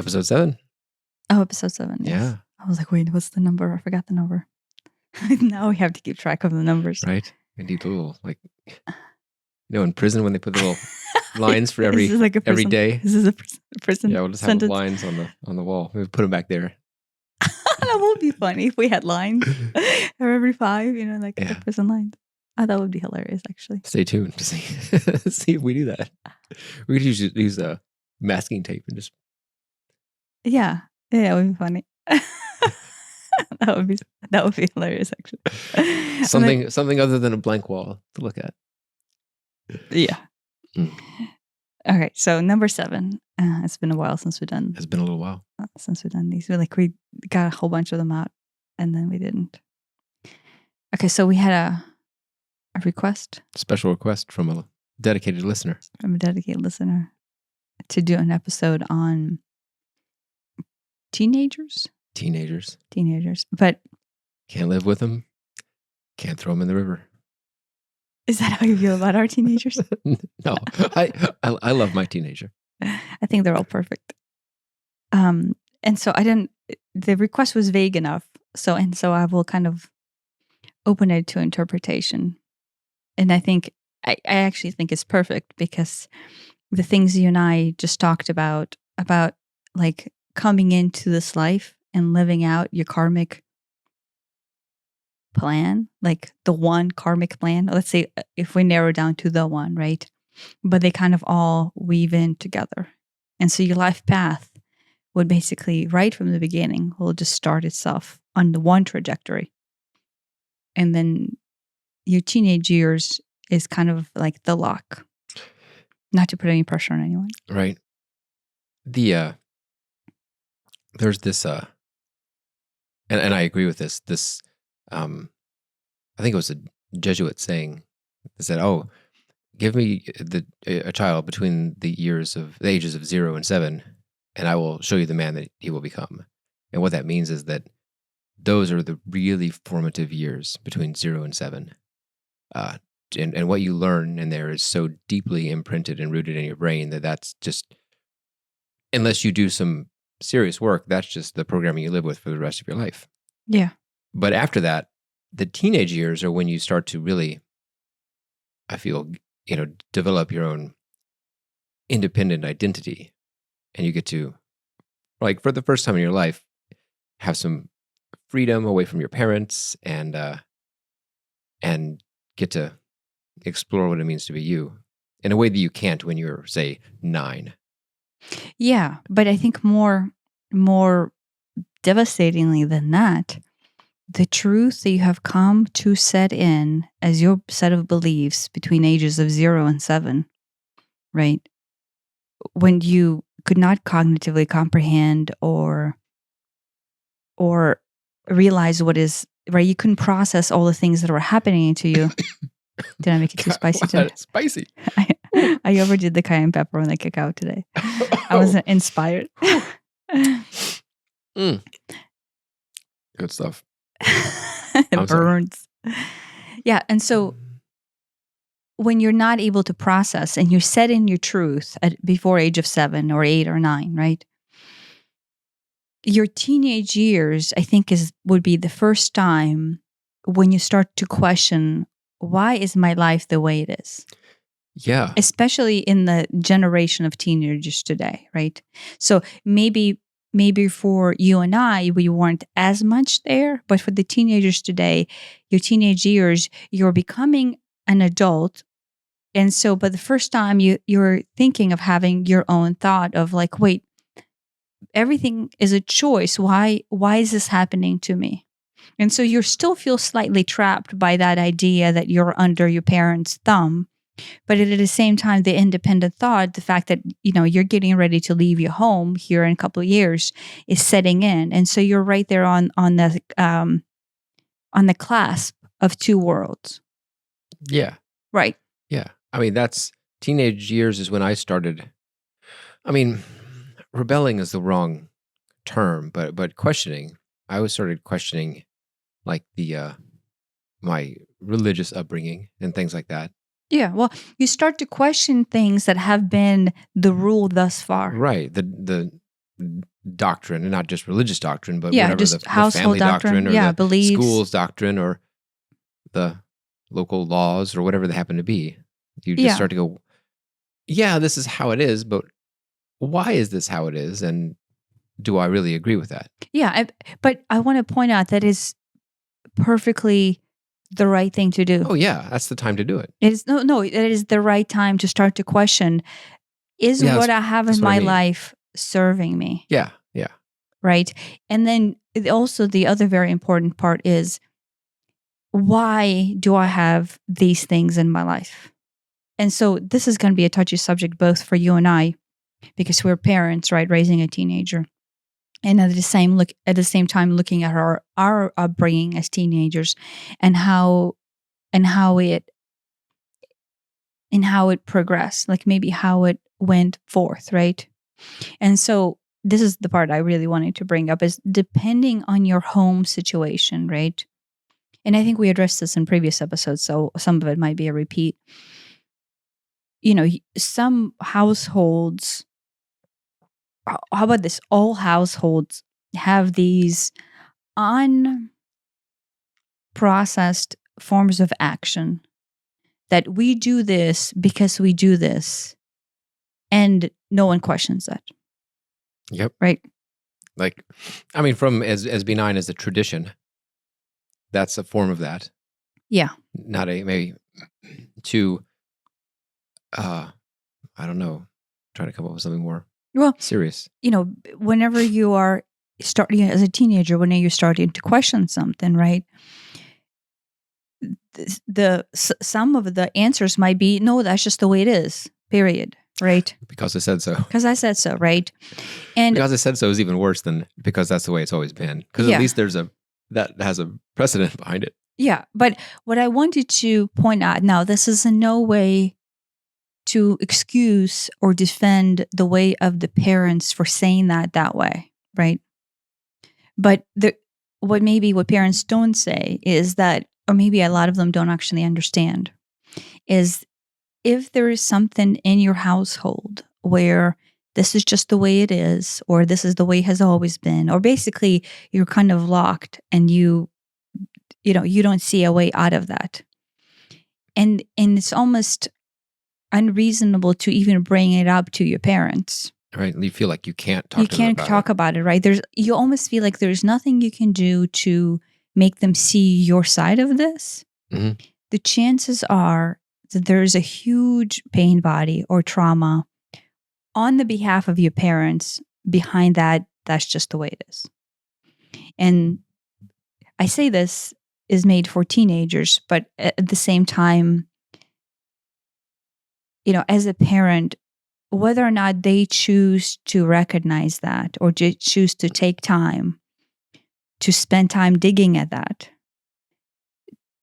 Episode 7. Oh, episode 7. Yes. Yeah. I was like, wait, what's the number? I forgot the number. Now we have to keep track of the numbers. Right. I need a little, like, in prison when they put the little lines for Is every this like a every prison- day. Is this a prison Yeah, we'll just have sentence? lines on the wall. We'll put them back there. That would be funny if we had lines for every 5, like the Yeah. prison lines. Oh, that would be hilarious, actually. Stay tuned to see if we do that. We could use masking tape and just Yeah, it would be funny. That would be hilarious, actually. something other than a blank wall to look at. Yeah. Mm. Okay, so number 7. It's been a while since we've done It's been a little while. these. We got a whole bunch of them out, and then we didn't. Okay, so we had a request Special request from a dedicated listener. to do an episode on teenagers. But Can't live with them. Can't throw them in the river. is that how you feel about our teenagers? No, I love my teenager. I think they're all perfect. And so the request was vague enough. So I will kind of open it to interpretation. And I actually think it's perfect because the things you and I just talked about like coming into this life and living out your karmic plan, like the one karmic plan. Let's say if we narrow down to the one, right? But they kind of all weave in together. And so your life path would basically, right from the beginning, will just start itself on the one trajectory. And then your teenage years is kind of like the lock. Not to put any pressure on anyone. Right. There's this, and I agree with this. I think it was a Jesuit saying that said, "Oh, give me a child between the ages of 0 and 7, and I will show you the man that he will become." And what that means is that those are the really formative years between 0 and 7. And what you learn in there is so deeply imprinted and rooted in your brain that's just, unless you do some serious work, that's just the programming you live with for the rest of your life. Yeah. But after that, the teenage years are when you start to really, I feel, develop your own independent identity. And you get to, like, for the first time in your life, have some freedom away from your parents and get to explore what it means to be you in a way that you can't when you're, say, 9. Yeah, but I think more devastatingly than that, the truth that you have come to set in as your set of beliefs between ages of 0 and 7, right? When you could not cognitively comprehend or realize what is, right? You couldn't process all the things that were happening to you. Did I make it too spicy today? Spicy. I overdid the cayenne pepper and the cacao today. I was inspired. Good stuff. It burns. Yeah, and so when you're not able to process and you're set in your truth before age of 7 or 8 or 9, right? Your teenage years, I think, would be the first time when you start to question, why is my life the way it is? Yeah. Especially in the generation of teenagers today, right? So maybe for you and I, we weren't as much there, but for the teenagers today, your teenage years, you're becoming an adult. And so, but the first time you're thinking of having your own thought of like, wait, everything is a choice. Why is this happening to me? And so you still feel slightly trapped by that idea that you're under your parents' thumb. But at the same time, the independent thought, the fact that, you're getting ready to leave your home here in a couple of years is setting in. And so you're right there on the clasp of two worlds. Yeah. Right. Yeah. I mean, that's teenage years is when I started. I mean, rebelling is the wrong term, but questioning. I always started questioning like my religious upbringing and things like that. Yeah, well, you start to question things that have been the rule thus far. Right. The doctrine, and not just religious doctrine, but Yeah, whatever just the household family doctrine or yeah, the beliefs. school's doctrine or the local laws or whatever they happen to be. You just Yeah. start to go, yeah, this is how it is, but why is this how it is? And do I really agree with that? Yeah, but I want to point out that is perfectly the right thing to do. Oh yeah, that's the time to do it. It is no, it is the right time to start to question: is Yeah, what I have that's in what I my mean. life serving me? Yeah. Right? And then also the other very important part is, why do I have these things in my life? And so this is going to be a touchy subject both for you and I, because we're parents, right, raising a teenager. And at the same time looking at our upbringing as teenagers, and how it progressed, like maybe how it went forth, right? And so this is the part I really wanted to bring up, is depending on your home situation, right? And I think we addressed this in previous episodes, so some of it might be a repeat. Some households, how about this? All households have these unprocessed forms of action, that we do this because we do this, and no one questions that. Yep. Right. Like, I mean, from as benign as a tradition, that's a form of that. Yeah. Not a maybe too. I don't know. Trying to come up with something more serious. Whenever you are starting as a teenager, when you're starting to question something, right? Some of the answers might be, no, that's just the way it is. Period. Right? Because I said so. Because I said so, right? And because I said so is even worse than because that's the way it's always been. Because at least that has a precedent behind it. Yeah, but what I wanted to point out now, this is in no way to excuse or defend the way of the parents for saying that way, right? But what parents don't say is that, or maybe a lot of them don't actually understand, is if there is something in your household where this is just the way it is, or this is the way it has always been, or basically you're kind of locked and you don't see a way out of that. And it's almost unreasonable to even bring it up to your parents. Right. You feel like you can't talk about it, right? You almost feel like there's nothing you can do to make them see your side of this. Mm-hmm. The chances are that there's a huge pain body or trauma on the behalf of your parents behind that. That's just the way it is. And I say this is made for teenagers, but at the same time, as a parent, whether or not they choose to recognize that or choose to take time to spend time digging at that,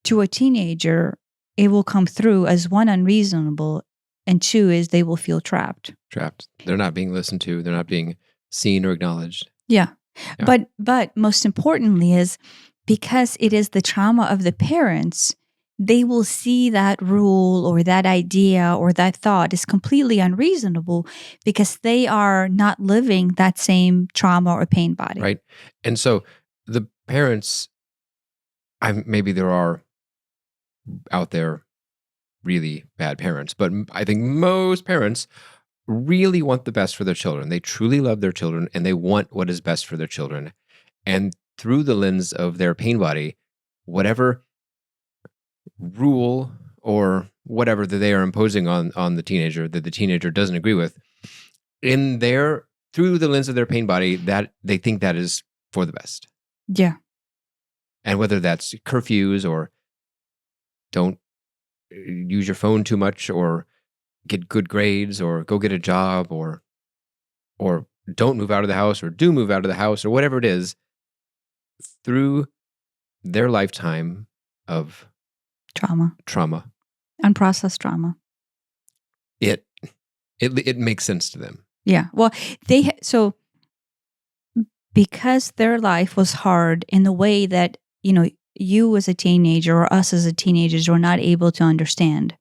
to a teenager, it will come through as one, unreasonable, and two is they will feel trapped. They're not being listened to. They're not being seen or acknowledged. Yeah. But most importantly is, because it is the trauma of the parents, they will see that rule or that idea or that thought is completely unreasonable because they are not living that same trauma or pain body. Right. And so the parents, maybe there are out there really bad parents, but I think most parents really want the best for their children. They truly love their children and they want what is best for their children. And through the lens of their pain body, whatever rule or whatever that they are imposing on the teenager that the teenager doesn't agree with, through the lens of their pain body, that they think that is for the best. Yeah. And whether that's curfews or don't use your phone too much or get good grades or go get a job or don't move out of the house or do move out of the house or whatever it is, through their lifetime of trauma, unprocessed trauma, it makes sense to them. Yeah. Well, so because their life was hard in the way that, you as a teenager or us as a teenagers were not able to understand.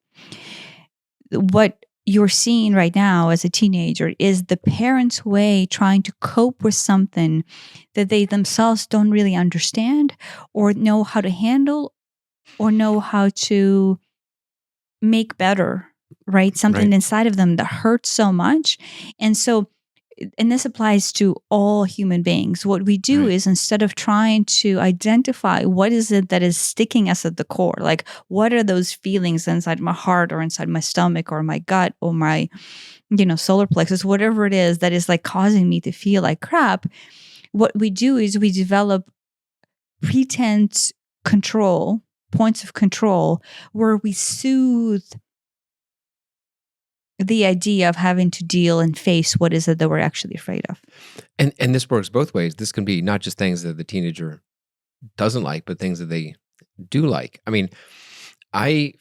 What you're seeing right now as a teenager is the parent's way trying to cope with something that they themselves don't really understand or know how to handle or know how to make better, right? Something Right. inside of them that hurts so much. And so, and this applies to all human beings. What we do Right. is instead of trying to identify what is it that is sticking us at the core, like what are those feelings inside my heart or inside my stomach or my gut or my, solar plexus, whatever it is that is like causing me to feel like crap, what we do is we develop pretense control, points of control, where we soothe the idea of having to deal and face what is it that we're actually afraid of. And this works both ways. This can be not just things that the teenager doesn't like, but things that they do like. I mean, I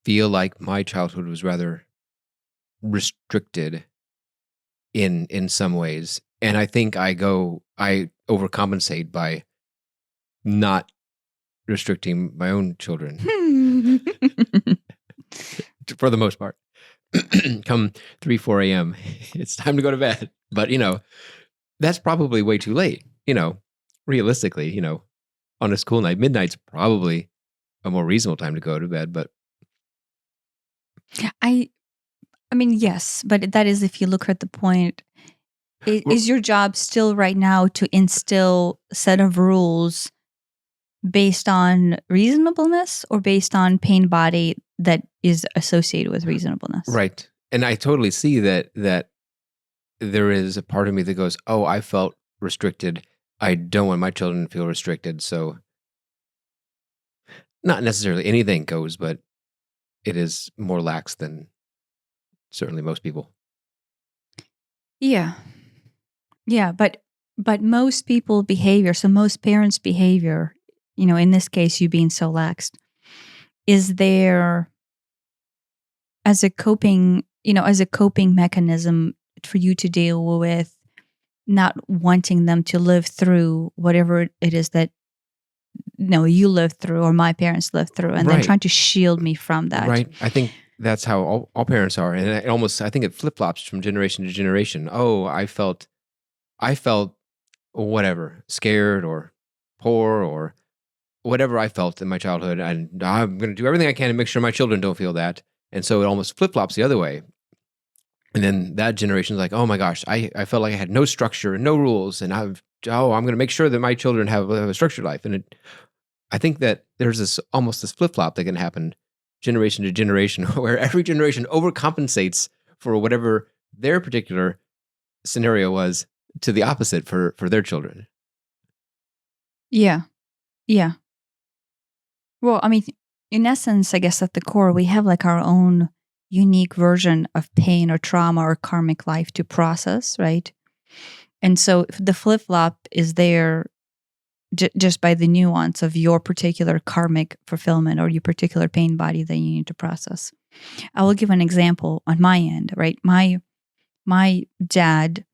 feel like my childhood was rather restricted in some ways, and I think I overcompensate by not restricting my own children for the most part. Come 3, 4 a.m., it's time to go to bed. But, that's probably way too late. Realistically, on a school night, midnight's probably a more reasonable time to go to bed. But I mean, yes, but that is if you look at the point. Well- Is your job still right now to instill a set of rules based on reasonableness or based on pain body that is associated with reasonableness? right. And I totally see that there is a part of me that goes, oh, I felt restricted. I don't want my children to feel restricted. So not necessarily anything goes, but it is more lax than certainly most people. Yeah. Yeah, but most people behavior, so most parents' behavior, in this case you being so laxed, is there as a coping mechanism for you to deal with not wanting them to live through whatever it is that you lived through or my parents lived through, and then Right. trying to shield me from that. Right. I think that's how all parents are. And I think it flip-flops from generation to generation. Oh, I felt whatever, scared or poor or whatever I felt in my childhood. And I'm going to do everything I can to make sure my children don't feel that. And so it almost flip-flops the other way. And then that generation's like, oh my gosh, I felt like I had no structure and no rules. And I'm going to make sure that my children have a structured life. And I think that there's almost this flip-flop that can happen generation to generation where every generation overcompensates for whatever their particular scenario was to the opposite for their children. Yeah. Yeah. Well, I mean, in essence, I guess at the core, we have like our own unique version of pain or trauma or karmic life to process, right? And so the flip-flop is there just by the nuance of your particular karmic fulfillment or your particular pain body that you need to process. I will give an example on my end, right? My dad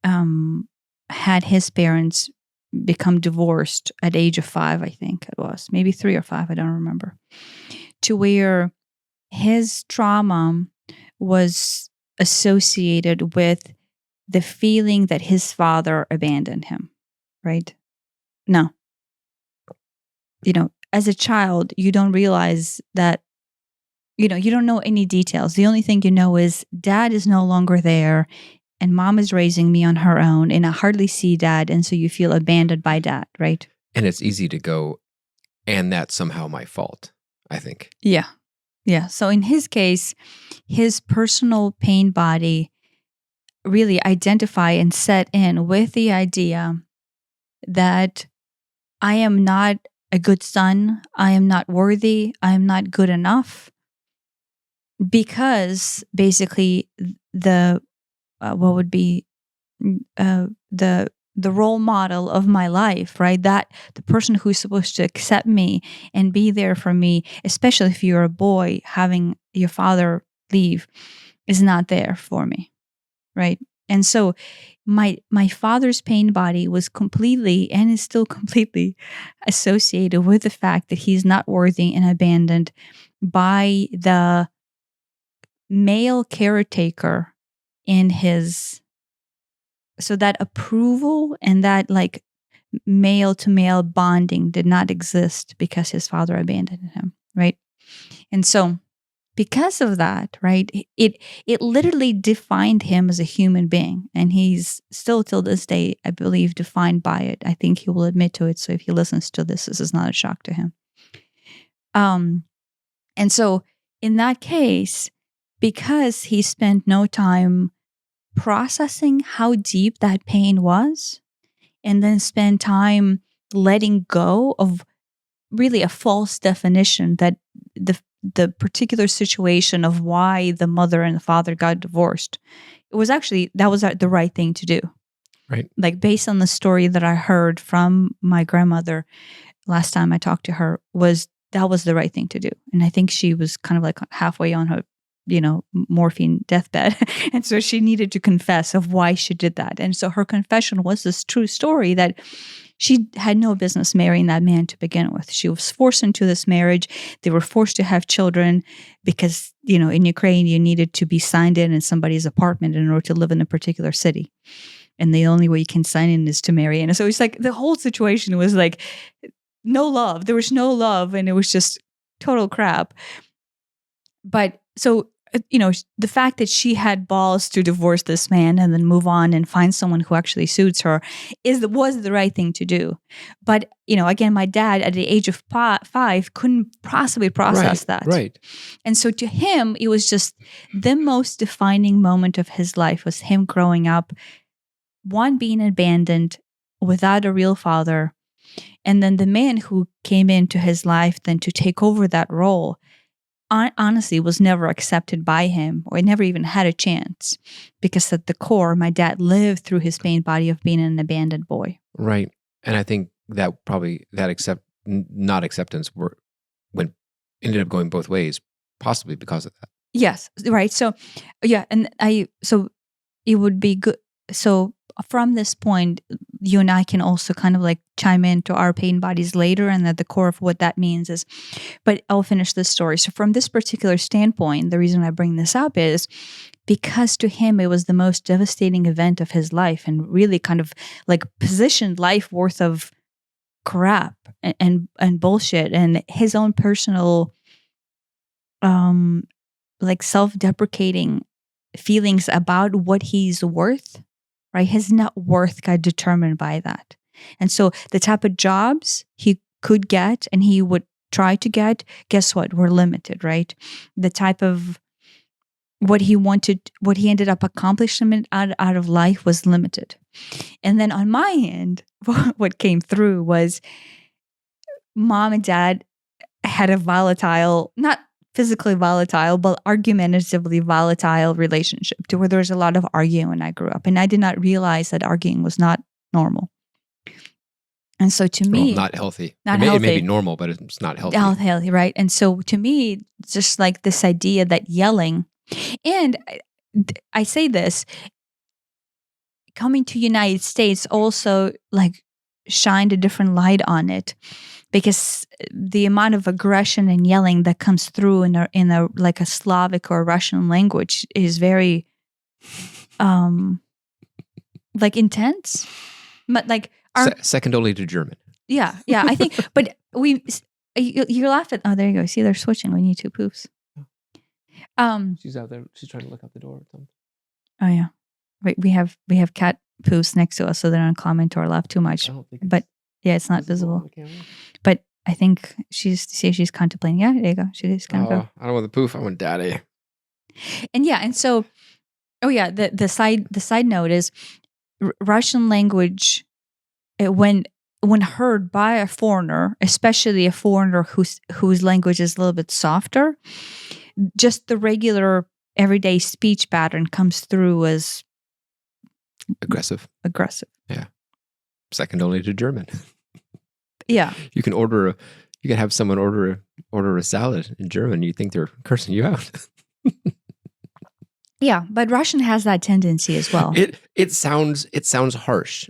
had his parents become divorced at age of 5, I think it was, maybe 3 or 5, I don't remember, to where his trauma was associated with the feeling that his father abandoned him, right? No. As a child, you don't realize that, you don't know any details. The only thing you know is dad is no longer there and mom is raising me on her own and I hardly see dad. And so you feel abandoned by dad, right? And it's easy to go, and that's somehow my fault, I think. Yeah. Yeah. So in his case, his personal pain body really identify and set in with the idea that I am not a good son. I am not worthy. I am not good enough. Because basically the what would be the role model of my life, right? That the person who's supposed to accept me and be there for me, especially if you're a boy, having your father leave, is not there for me, right? And so my father's pain body was completely and is still completely associated with the fact that he's not worthy and abandoned by the male caretaker in his, so that approval and that like male to male bonding did not exist because his father abandoned him, right? And so because of that, right, it literally defined him as a human being, and he's still till this day, I believe, defined by it. I think he will admit to it. So if he listens to this is not a shock to him. And so in that case, because he spent no time processing how deep that pain was, and then spend time letting go of really a false definition that the particular situation of why the mother and the father got divorced, it was actually, that was the right thing to do. Right. Like based on the story that I heard from my grandmother last time I talked to her, was that was the right thing to do. And I think she was kind of like halfway on her, morphine deathbed. And so she needed to confess of why she did that. And so her confession was this true story that she had no business marrying that man to begin with. She was forced into this marriage. They were forced to have children because, in Ukraine, you needed to be signed in somebody's apartment in order to live in a particular city. And the only way you can sign in is to marry. And so it's like the whole situation was like no love. There was no love, and it was just total crap. But so, the fact that she had balls to divorce this man and then move on and find someone who actually suits her was the right thing to do. But, again, my dad at the age of 5 couldn't possibly process that. Right. And so to him, it was just the most defining moment of his life was him growing up, one, being abandoned without a real father, and then the man who came into his life then to take over that role honestly was never accepted by him, or never even had a chance, because at the core, my dad lived through his pain body of being an abandoned boy. Right. And I think that probably that not acceptance ended up going both ways, possibly because of that. Yes. Right. So, yeah. And so it would be good. So from this point, you and I can also kind of like chime into our pain bodies later, and at the core of what that means is, but I'll finish this story. So from this particular standpoint, the reason I bring this up is because to him, it was the most devastating event of his life, and really kind of like positioned life worth of crap and bullshit, and his own personal, like self-deprecating feelings about what he's worth. Right? His net worth got determined by that. And so the type of jobs he could get and he would try to get, guess what? Were limited, right? The type of what he wanted, what he ended up accomplishing out of life was limited. And then on my end, what came through was mom and dad had a volatile, not physically volatile, but argumentatively volatile relationship, to where there was a lot of arguing when I grew up. And I did not realize that arguing was not normal. And so to me, not healthy. It may be normal, but it's not healthy. Healthy, right? And so to me, just like this idea that yelling, and I say this, coming to United States also like shined a different light on it, because the amount of aggression and yelling that comes through in a like a Slavic or Russian language is very like intense, but like second only to German. Yeah, I think. But you laugh at. Oh, there you go. See, they're switching. We need two poofs. She's out there. She's trying to look out the door or something. Oh yeah, wait. We have cat poofs next to us, so they don't comment or laugh too much. But yeah, it's not visible. But I think she's contemplating. Yeah, there you go. She is kind of. I don't want the poof. I want daddy. And yeah, and so, the side note is Russian language. When heard by a foreigner, especially a foreigner whose language is a little bit softer, just the regular everyday speech pattern comes through as aggressive. Yeah. Second only to German. Yeah. You can have someone order a salad in German. You think they're cursing you out. Yeah, but Russian has that tendency as well. It sounds harsh.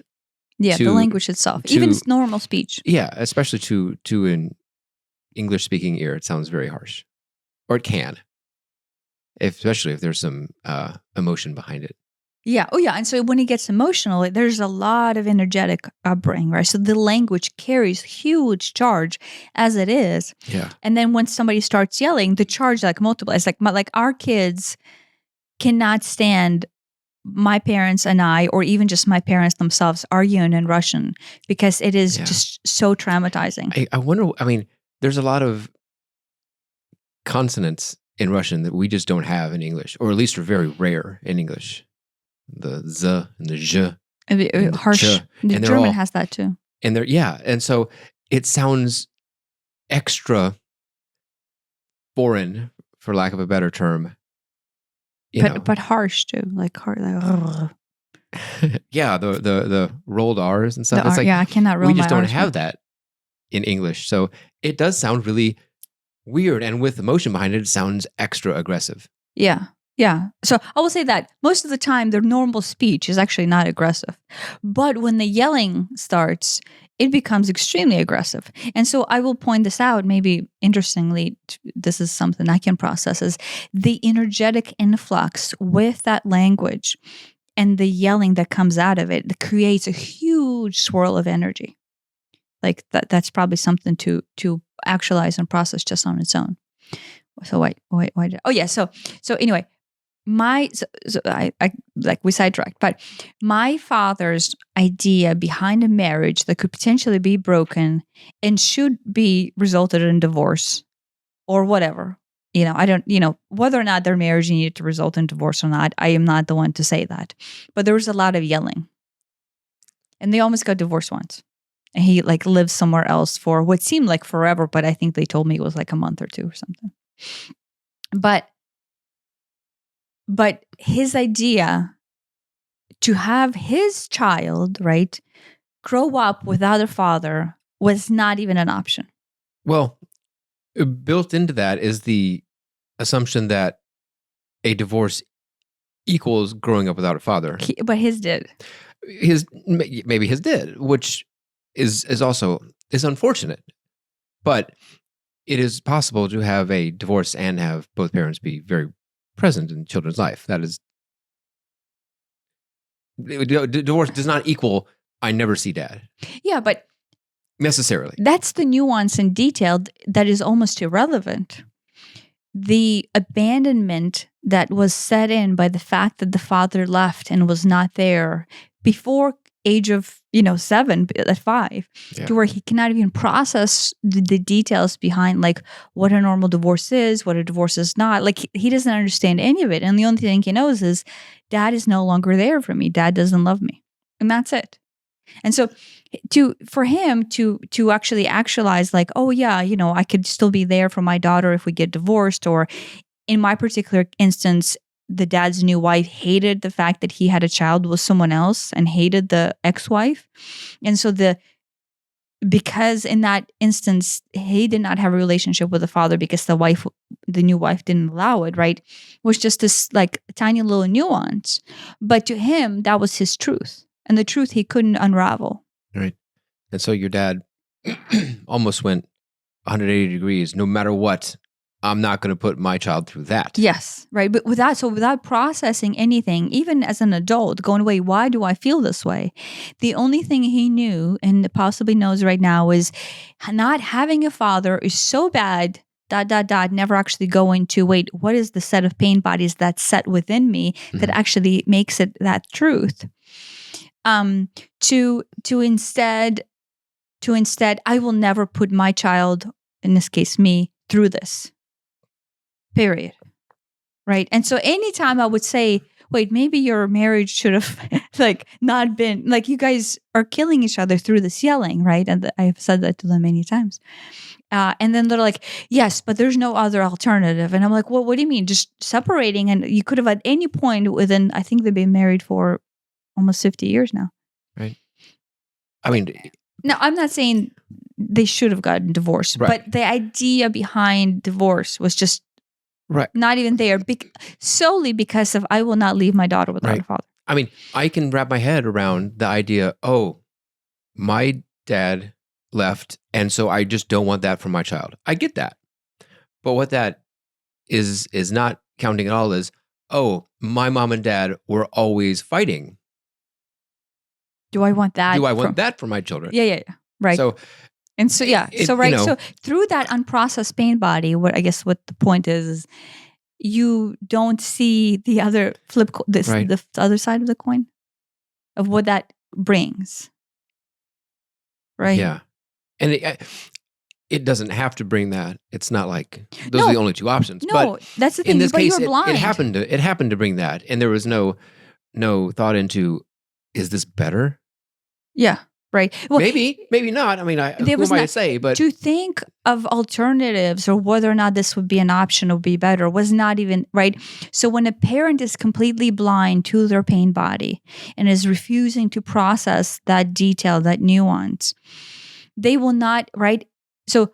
Yeah, the language itself, even its normal speech. Yeah, especially to an English speaking ear, it sounds very harsh, or it can. especially if there's some emotion behind it. Yeah. Oh, yeah. And so when he gets emotional, there's a lot of energetic upbringing, right? So the language carries huge charge as it is. Yeah. And then when somebody starts yelling, the charge like multiplies. Like our kids cannot stand my parents and I, or even just my parents themselves, arguing in Russian because it is just so traumatizing. I wonder, I mean, there's a lot of consonants in Russian that we just don't have in English, or at least are very rare in English. The z and the zh. And Harsh. The German has that too. And and so it sounds extra foreign, for lack of a better term. But harsh too, like hard. Like, yeah, the rolled R's and stuff. It's like, I cannot roll. We just my don't R's, have that in English, so it does sound really weird, and with emotion behind it, it sounds extra aggressive. Yeah. Yeah. So I will say that most of the time, their normal speech is actually not aggressive. But when the yelling starts, it becomes extremely aggressive. And so I will point this out, maybe interestingly, this is something I can process, is the energetic influx with that language and the yelling that comes out of it that creates a huge swirl of energy. Like that's probably something to actualize and process just on its own. So wait. Oh yeah. So anyway, I like we sidetracked, but my father's idea behind a marriage that could potentially be broken and should be resulted in divorce or whatever. I don't, whether or not their marriage needed to result in divorce or not, I am not the one to say that. But there was a lot of yelling. And they almost got divorced once. And he like lived somewhere else for what seemed like forever, but I think they told me it was like a month or two or something. But his idea to have his child, right, grow up without a father was not even an option. Well, built into that is the assumption that a divorce equals growing up without a father. But his did. Maybe his did, which is also unfortunate. But it is possible to have a divorce and have both parents be very present in children's life. That is, divorce does not equal I never see dad. Yeah, but necessarily. That's the nuance and detail that is almost irrelevant. The abandonment that was set in by the fact that the father left and was not there before age of 7 at 5, to where he cannot even process the details behind like what a normal divorce is, what a divorce is not. Like he doesn't understand any of it, and the only thing he knows is dad is no longer there for me. Dad doesn't love me, and that's it. And so for him to actually actualize like, oh yeah, I could still be there for my daughter if we get divorced, or in my particular instance, the dad's new wife hated the fact that he had a child with someone else and hated the ex-wife. And so because in that instance, he did not have a relationship with the father because the new wife didn't allow it, right? Was just this like tiny little nuance. But to him, that was his truth. And the truth he couldn't unravel. Right. And so your dad almost went 180 degrees. No matter what, I'm not going to put my child through that. Yes. Right. But without processing anything, even as an adult, going, wait, why do I feel this way? The only thing he knew and possibly knows right now is not having a father is so bad, ... never actually go into, wait, what is the set of pain bodies that's set within me that actually makes it that truth? To instead, I will never put my child, in this case me, through this. Period. Right. And so anytime I would say, wait, maybe your marriage should have like not been like you guys are killing each other through this yelling, right? And I've said that to them many times. And then they're like, yes, but there's no other alternative. And I'm like, well, what do you mean? Just separating? And you could have at any point within, I think they've been married for almost 50 years now. Right. I mean, now I'm not saying they should have gotten divorced, right. But the idea behind divorce was just not even there, solely because of I will not leave my daughter without a father. I mean, I can wrap my head around the idea, oh, my dad left, and so I just don't want that for my child. I get that. But what that is not counting it all as, oh, my mom and dad were always fighting. Do I want that? Do I want that for my children? Yeah. Right. So, and so, yeah. So, right. So through that unprocessed pain body, what the point is you don't see the other the other side of the coin of what that brings. Right. Yeah. And it doesn't have to bring that. It's not like those are the only two options. No, but that's the thing. In this case, you're blind. it happened to bring that, and there was no thought into, is this better? Yeah. Right. Well, maybe not. I mean, who am I to say? But to think of alternatives or whether or not this would be an option or be better was not even right. So when a parent is completely blind to their pain body and is refusing to process that detail, that nuance, they will not, right? So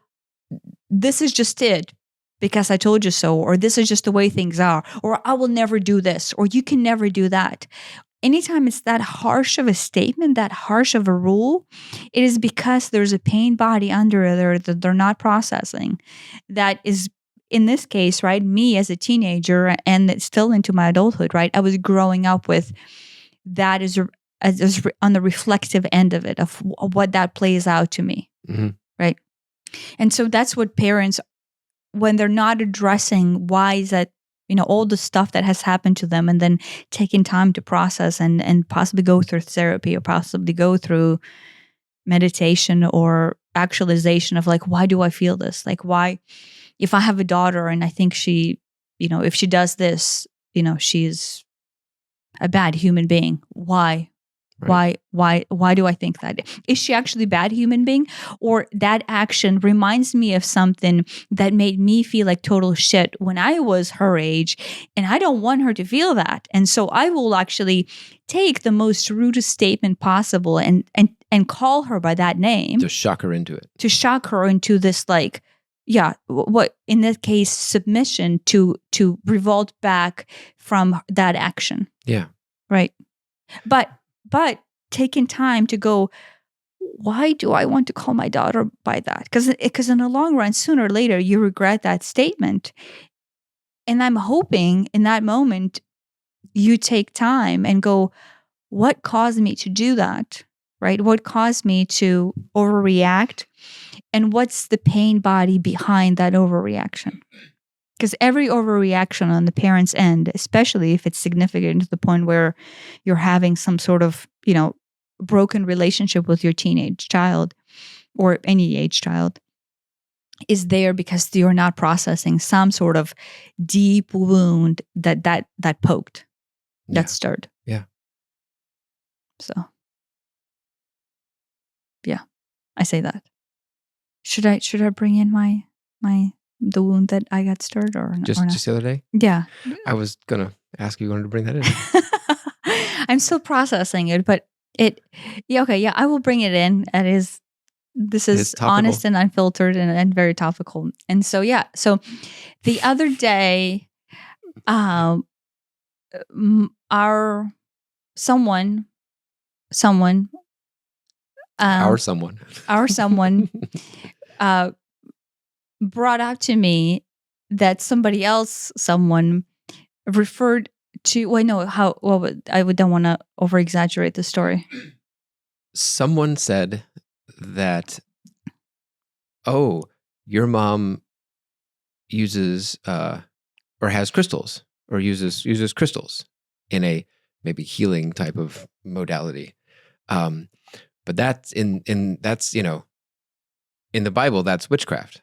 this is just it because I told you so, or this is just the way things are, or I will never do this, or you can never do that. Anytime it's that harsh of a statement, that harsh of a rule, it is because there's a pain body under there that they're not processing. That is, in this case, right, me as a teenager and still into my adulthood, right, I was growing up with that as on the reflective end of it, of what that plays out to me, right? And so that's what parents, when they're not addressing why is that, all the stuff that has happened to them and then taking time to process and possibly go through therapy or possibly go through meditation or actualization of like, why do I feel this? Like, why, if I have a daughter and I think she, if she does this, she's a bad human being. Why? Right. Why do I think that? Is she actually a bad human being? Or that action reminds me of something that made me feel like total shit when I was her age, and I don't want her to feel that. And so I will actually take the most rudest statement possible and call her by that name. To shock her into it. To shock her into this like, yeah, what in this case, submission to revolt back from that action. Yeah. Right. But taking time to go, why do I want to call my daughter by that? Because in the long run, sooner or later, you regret that statement. And I'm hoping in that moment, you take time and go, what caused me to do that? Right? What caused me to overreact? And what's the pain body behind that overreaction? Because every overreaction on the parent's end, especially if it's significant to the point where you're having some sort of, broken relationship with your teenage child or any age child, is there because you're not processing some sort of deep wound that poked, that stirred. Yeah. So, yeah, I say that. Should I bring in the wound that I got stirred or not? Just the other day? Yeah. I was going to ask you wanted to bring that in. I'm still processing it, but I will bring it in. This is honest and unfiltered and very topical. And so, so the other day, our someone brought out to me that someone referred to. I don't want to over exaggerate the story. Someone said that, oh, your mom uses or has crystals or uses crystals in a maybe healing type of modality. But that's that's in the Bible, that's witchcraft.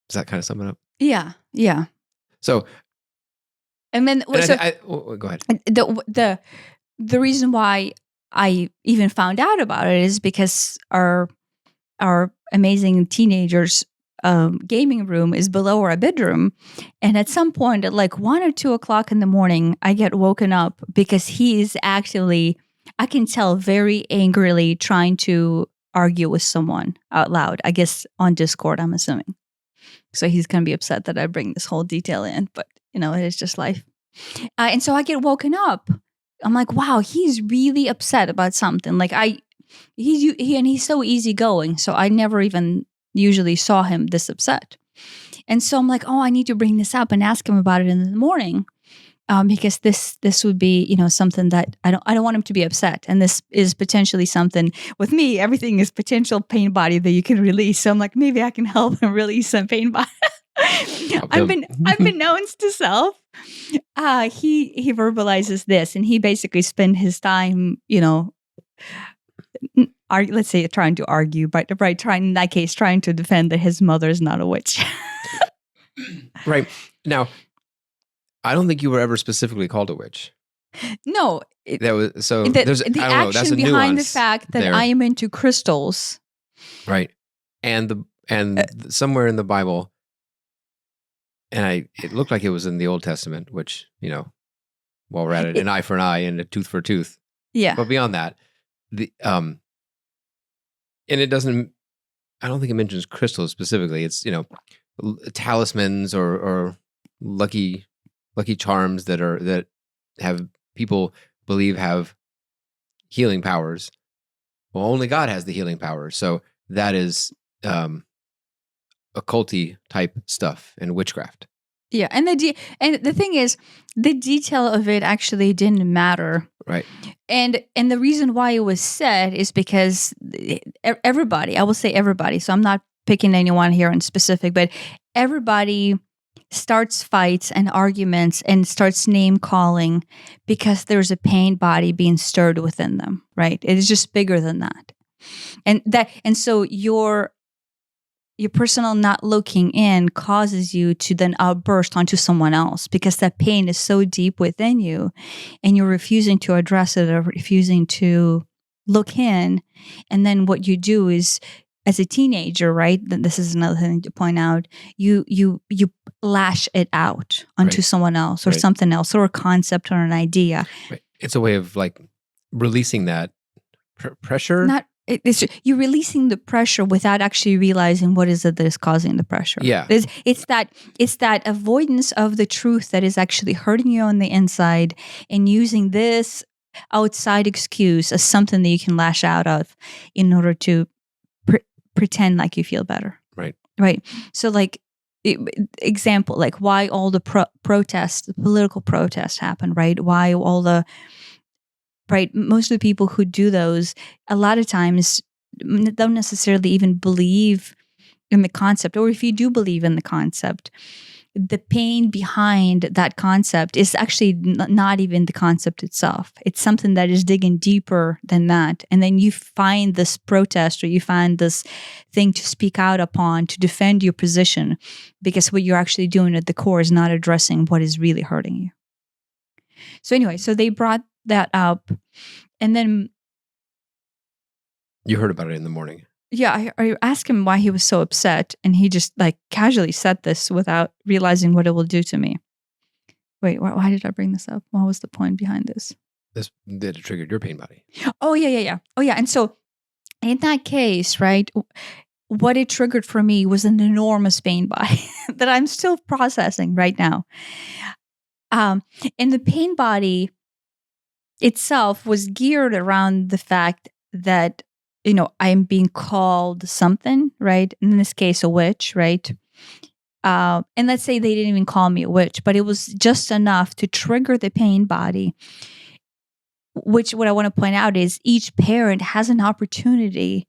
Does that kind of sum it up? Yeah. Yeah. So, and then go ahead. The reason why I even found out about it is because our amazing teenagers' gaming room is below our bedroom, and at some point at like 1 or 2 o'clock in the morning, I get woken up because he is actually, I can tell, very angrily trying to argue with someone out loud. I guess on Discord, I'm assuming. So he's going to be upset that I bring this whole detail in, but it is just life. And so I get woken up. I'm like, wow, he's really upset about something. Like he's so easygoing. So I never even usually saw him this upset. And so I'm like, oh, I need to bring this up and ask him about it in the morning. Because this would be, something that I don't want him to be upset. And this is potentially something with me, everything is potential pain body that you can release. So I'm like, maybe I can help him release some pain body. Unbeknownst to self, he verbalizes this, and he basically spent his time, let's say trying to argue, but in that case, trying to defend that his mother is not a witch. Right. Now, I don't think you were ever specifically called a witch. No. That was so. The There's, I don't know. That's a behind the nuance fact that there. I am into crystals. Right. And somewhere in the Bible, and it looked like it was in the Old Testament, which, while we're at it, an eye for an eye and a tooth for a tooth. Yeah. But beyond that, and it doesn't, I don't think it mentions crystals specifically. It's, talismans or lucky charms that have people believe have healing powers. Well, only God has the healing powers. So that is occulty type stuff and witchcraft. Yeah, and the thing is, the detail of it actually didn't matter. Right. And the reason why it was said is because everybody, I will say everybody, so I'm not picking anyone here in specific, but everybody starts fights and arguments and starts name calling because there's a pain body being stirred within them, right? It is just bigger than that. And so your personal not looking in causes you to then outburst onto someone else because that pain is so deep within you and you're refusing to address it or refusing to look in. And then what you do is, as a teenager, right? This is another thing to point out. You lash it out onto someone else or something else or a concept or an idea. Right. It's a way of releasing that pressure. You're releasing the pressure without actually realizing what is it that is causing the pressure. Yeah. It's that avoidance of the truth that is actually hurting you on the inside and using this outside excuse as something that you can lash out of in order to pretend like you feel better. Right. So example, why all the protests, the political protests happen, right? Why all the, right? Most of the people who do those, a lot of times don't necessarily even believe in the concept. Or if you do believe in the concept, the pain behind that concept is actually not even the concept itself. It's something that is digging deeper than that. And then you find this protest or you find this thing to speak out upon to defend your position because what you're actually doing at the core is not addressing what is really hurting you. So anyway, so they brought that up and then you heard about it in the morning. Yeah, I asked him why he was so upset, and he just casually said this without realizing what it will do to me. Wait, why did I bring this up? What was the point behind this? That it triggered your pain body. Oh, yeah. Oh, yeah. And so in that case, right, what it triggered for me was an enormous pain body that I'm still processing right now. And the pain body itself was geared around the fact that I'm being called something, right? In this case, a witch, right? And let's say they didn't even call me a witch, but it was just enough to trigger the pain body, which what I want to point out is each parent has an opportunity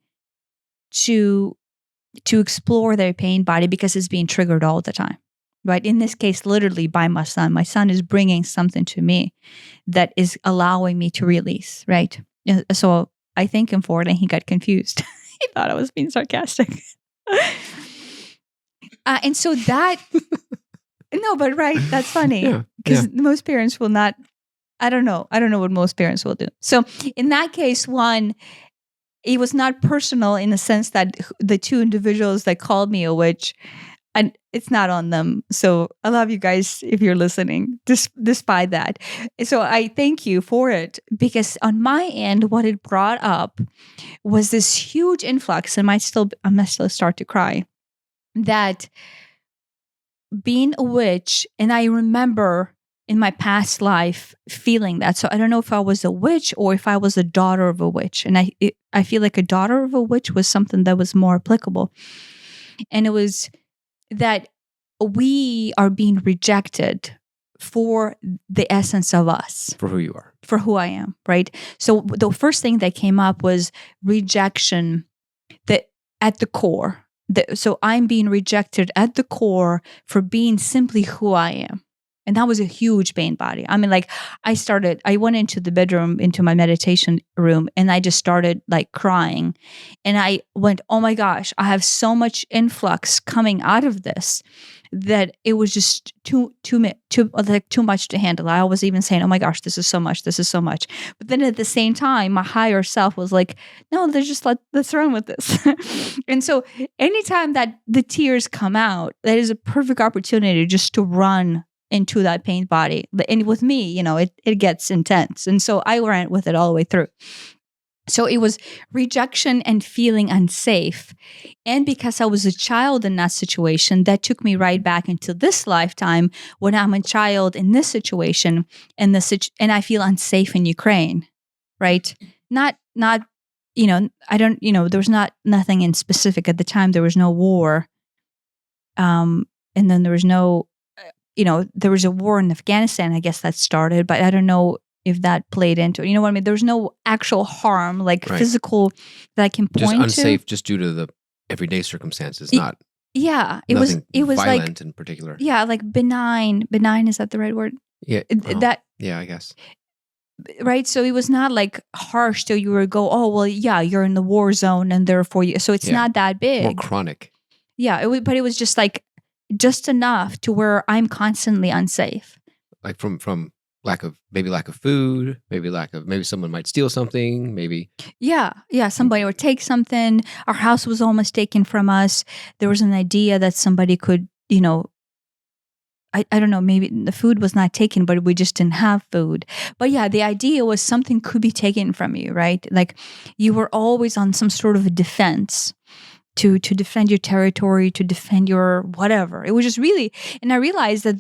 to explore their pain body because it's being triggered all the time, right? In this case, literally by my son. My son is bringing something to me that is allowing me to release, right? So I thank him for it, and he got confused. He thought I was being sarcastic. And so that, no, but right, that's funny. Because most parents will not, I don't know what most parents will do. So in that case, one, it was not personal in the sense that the two individuals that called me a witch, and it's not on them. So I love you guys if you're listening, despite that. So I thank you for it because on my end, what it brought up was this huge influx, and I might still start to cry, that being a witch, and I remember in my past life feeling that. So I don't know if I was a witch or if I was a daughter of a witch. And I feel like a daughter of a witch was something that was more applicable. And it was that we are being rejected for the essence of us, For who you are. for who I am, right? So the first thing that came up was rejection that at the core. So I'm being rejected at the core for being simply who I am. And that was a huge pain body. I mean, like I went into the bedroom, into my meditation room, and I just started like crying. And I went, oh my gosh, I have so much influx coming out of this that it was just too much to handle. I was even saying, oh my gosh, this is so much. This is so much. But then at the same time, my higher self was like, no, let's run with this. And so anytime that the tears come out, that is a perfect opportunity just to run into that pain body. And with me, it gets intense. And so I ran with it all the way through. So it was rejection and feeling unsafe. And because I was a child in that situation, that took me right back into this lifetime when I'm a child in this situation and I feel unsafe in Ukraine, right? Not I don't, there was nothing in specific at the time. There was no war. And then there was no, there was a war in Afghanistan, I guess that started, but I don't know if that played into it. You know what I mean? There was no actual harm, like physical, that I can point just to. Unsafe just due to the everyday circumstances, not it was violent like in particular. Yeah, like benign. Benign, is that the right word? Yeah. Yeah, I guess. Right? So it was not like harsh till you would go, oh, well, yeah, you're in the war zone and therefore so it's not that big. More chronic. Yeah, but it was just like, just enough to where I'm constantly unsafe. Like from lack of food, maybe someone might steal something, maybe. Yeah, somebody would take something. Our house was almost taken from us. There was an idea that somebody could, I don't know, maybe the food was not taken, but we just didn't have food. But yeah, the idea was something could be taken from you, right? Like you were always on some sort of a defense to defend your territory, to defend your whatever. It was just really, and I realized that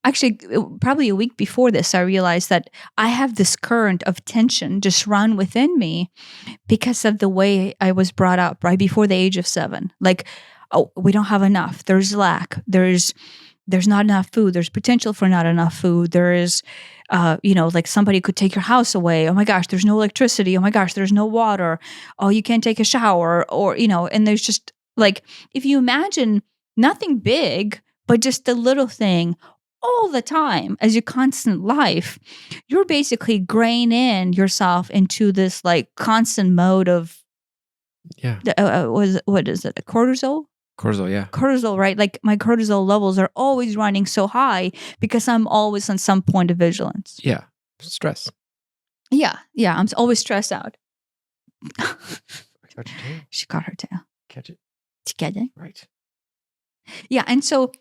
actually probably a week before this, I realized that I have this current of tension just run within me because of the way I was brought up right before the age of 7. Like, oh, we don't have enough. There's lack. There's not enough food. There's potential for not enough food. There is, like somebody could take your house away. Oh my gosh, there's no electricity. Oh my gosh, there's no water. Oh, you can't take a shower. Or, and there's just like, if you imagine nothing big, but just a little thing all the time as your constant life, you're basically graying in yourself into this like constant mode of, what is it? A cortisol? Cortisol, yeah. Cortisol, right? Like my cortisol levels are always running so high because I'm always on some point of vigilance. Yeah. Stress. Yeah. I'm always stressed out. Got your tail. She caught her tail. Catch it. Did you get it? Right. Yeah. And so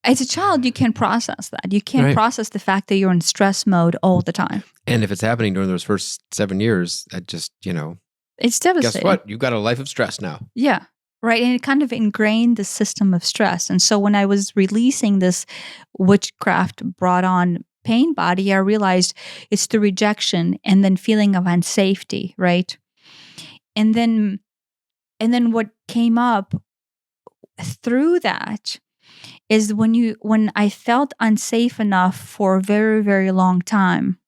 as a child, you can't process that. You can't process the fact that you're in stress mode all the time. And if it's happening during those first 7 years, that just, it's devastating. Guess what? You've got a life of stress now. Yeah. Right. And it kind of ingrained the system of stress. And so when I was releasing this witchcraft brought on pain body, I realized it's the rejection and then feeling of unsafety. Right. And then what came up through that is when I felt unsafe enough for a very, very long time.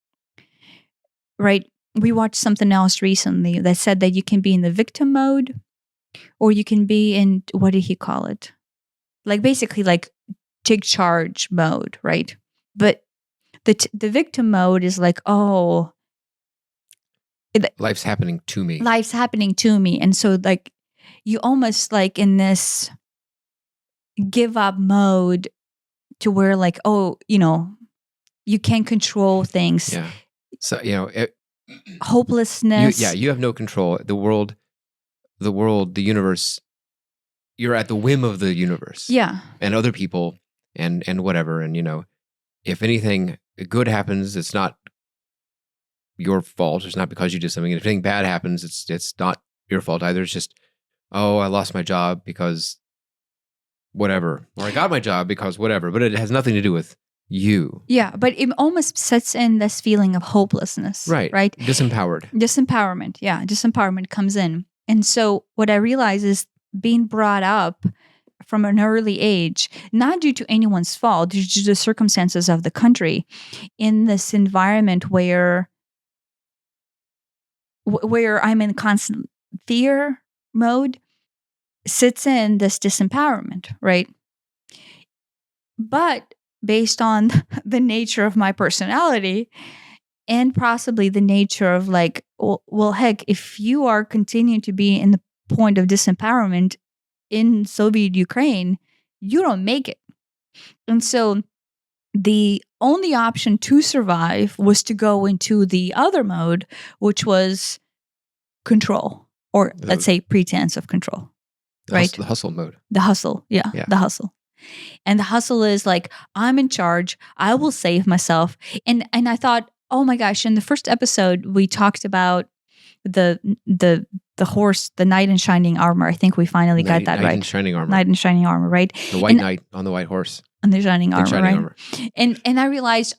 Right. We watched something else recently that said that you can be in the victim mode, or you can be in, what did he call it? Like basically like take charge mode, right? But the victim mode is like, oh, life's happening to me. Life's happening to me. And so like you almost like in this give up mode to where like, oh, you can't control things. Yeah. So, hopelessness. You have no control. The world, the universe, you're at the whim of the universe. Yeah. And other people and whatever. And, if anything good happens, it's not your fault. It's not because you did something. And if anything bad happens, it's not your fault either. It's just, oh, I lost my job because whatever. Or I got my job because whatever. But it has nothing to do with you. Yeah, but it almost sets in this feeling of hopelessness. Right. Disempowered. Disempowerment. Yeah, disempowerment comes in. And so what I realize is being brought up from an early age, not due to anyone's fault, due to the circumstances of the country, in this environment where I'm in constant fear mode, sits in this disempowerment, right? But based on the nature of my personality and possibly the nature of like, well, heck, if you are continuing to be in the point of disempowerment in Soviet Ukraine, you don't make it. And so the only option to survive was to go into the other mode, which was control, or let's say pretense of control, right? The hustle mode. The hustle. Yeah. The hustle. And the hustle is like, I'm in charge. I will save myself. And I thought, oh my gosh, in the first episode, we talked about the horse, the knight in shining armor. I think we finally got that right. Knight in shining armor. Knight in shining armor, right? The white knight on the white horse. On the shining armor, right? And I realized,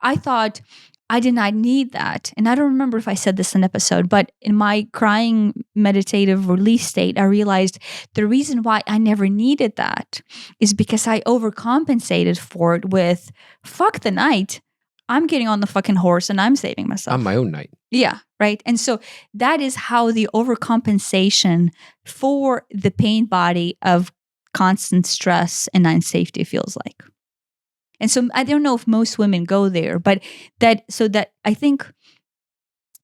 I thought I did not need that. And I don't remember if I said this in an episode, but in my crying meditative release state, I realized the reason why I never needed that is because I overcompensated for it with, fuck the knight. I'm getting on the fucking horse and I'm saving myself. I'm my own knight. Yeah, right. And so that is how the overcompensation for the pain body of constant stress and unsafety feels like. And so I don't know if most women go there, but that I think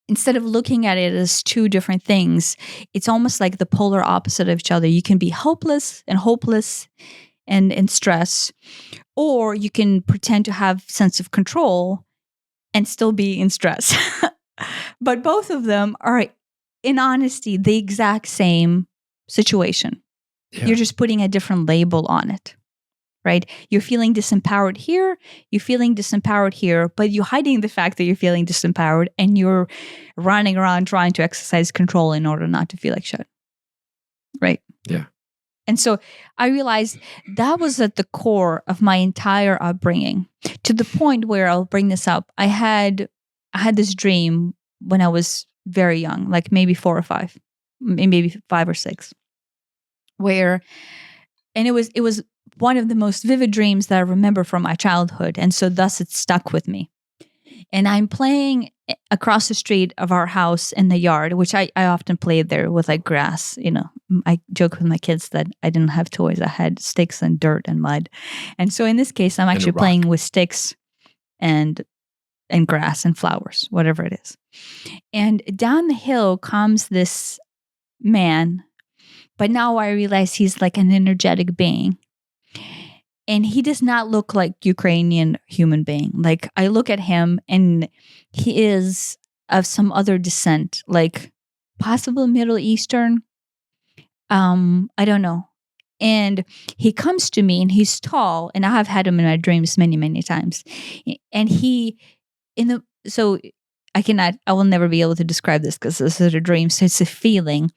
instead of looking at it as two different things, it's almost like the polar opposite of each other. You can be helpless and hopeless and in stress, or you can pretend to have sense of control and still be in stress. But both of them are, in honesty, the exact same situation. Yeah. You're just putting a different label on it. Right? You're feeling disempowered here, you're feeling disempowered here, but you're hiding the fact that you're feeling disempowered and you're running around trying to exercise control in order not to feel like shit. Right? Yeah. And so I realized that was at the core of my entire upbringing, to the point where I'll bring this up. I had this dream when I was very young, like maybe 4 or 5, maybe 5 or 6, and it was one of the most vivid dreams that I remember from my childhood. And so thus it stuck with me. And I'm playing across the street of our house in the yard, which I often played there with like grass. You know, I joke with my kids that I didn't have toys. I had sticks and dirt and mud. And so in this case, I'm actually playing with sticks and grass and flowers, whatever it is. And down the hill comes this man, but now I realize he's like an energetic being. And he does not look like Ukrainian human being. Like I look at him and he is of some other descent, like possible Middle Eastern. I don't know. And he comes to me and he's tall, and I have had him in my dreams many, many times. And I will never be able to describe this because this is a dream. So it's a feeling.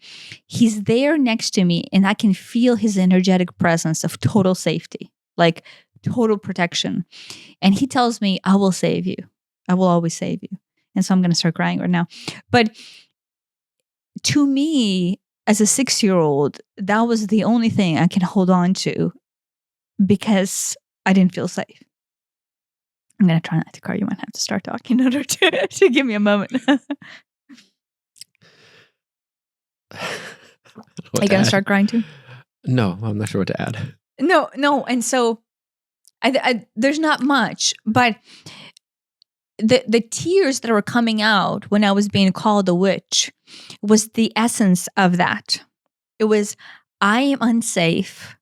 He's there next to me and I can feel his energetic presence of total safety. Like total protection. And he tells me, I will save you. I will always save you. And so I'm going to start crying right now. But to me, as a 6-year-old, that was the only thing I can hold on to because I didn't feel safe. I'm going to try not to cry. You might have to start talking in order to give me a moment. Are you going to start crying too? No, I'm not sure what to add. No. And so there's not much, but the tears that were coming out when I was being called a witch was the essence of that. It was, I am unsafe,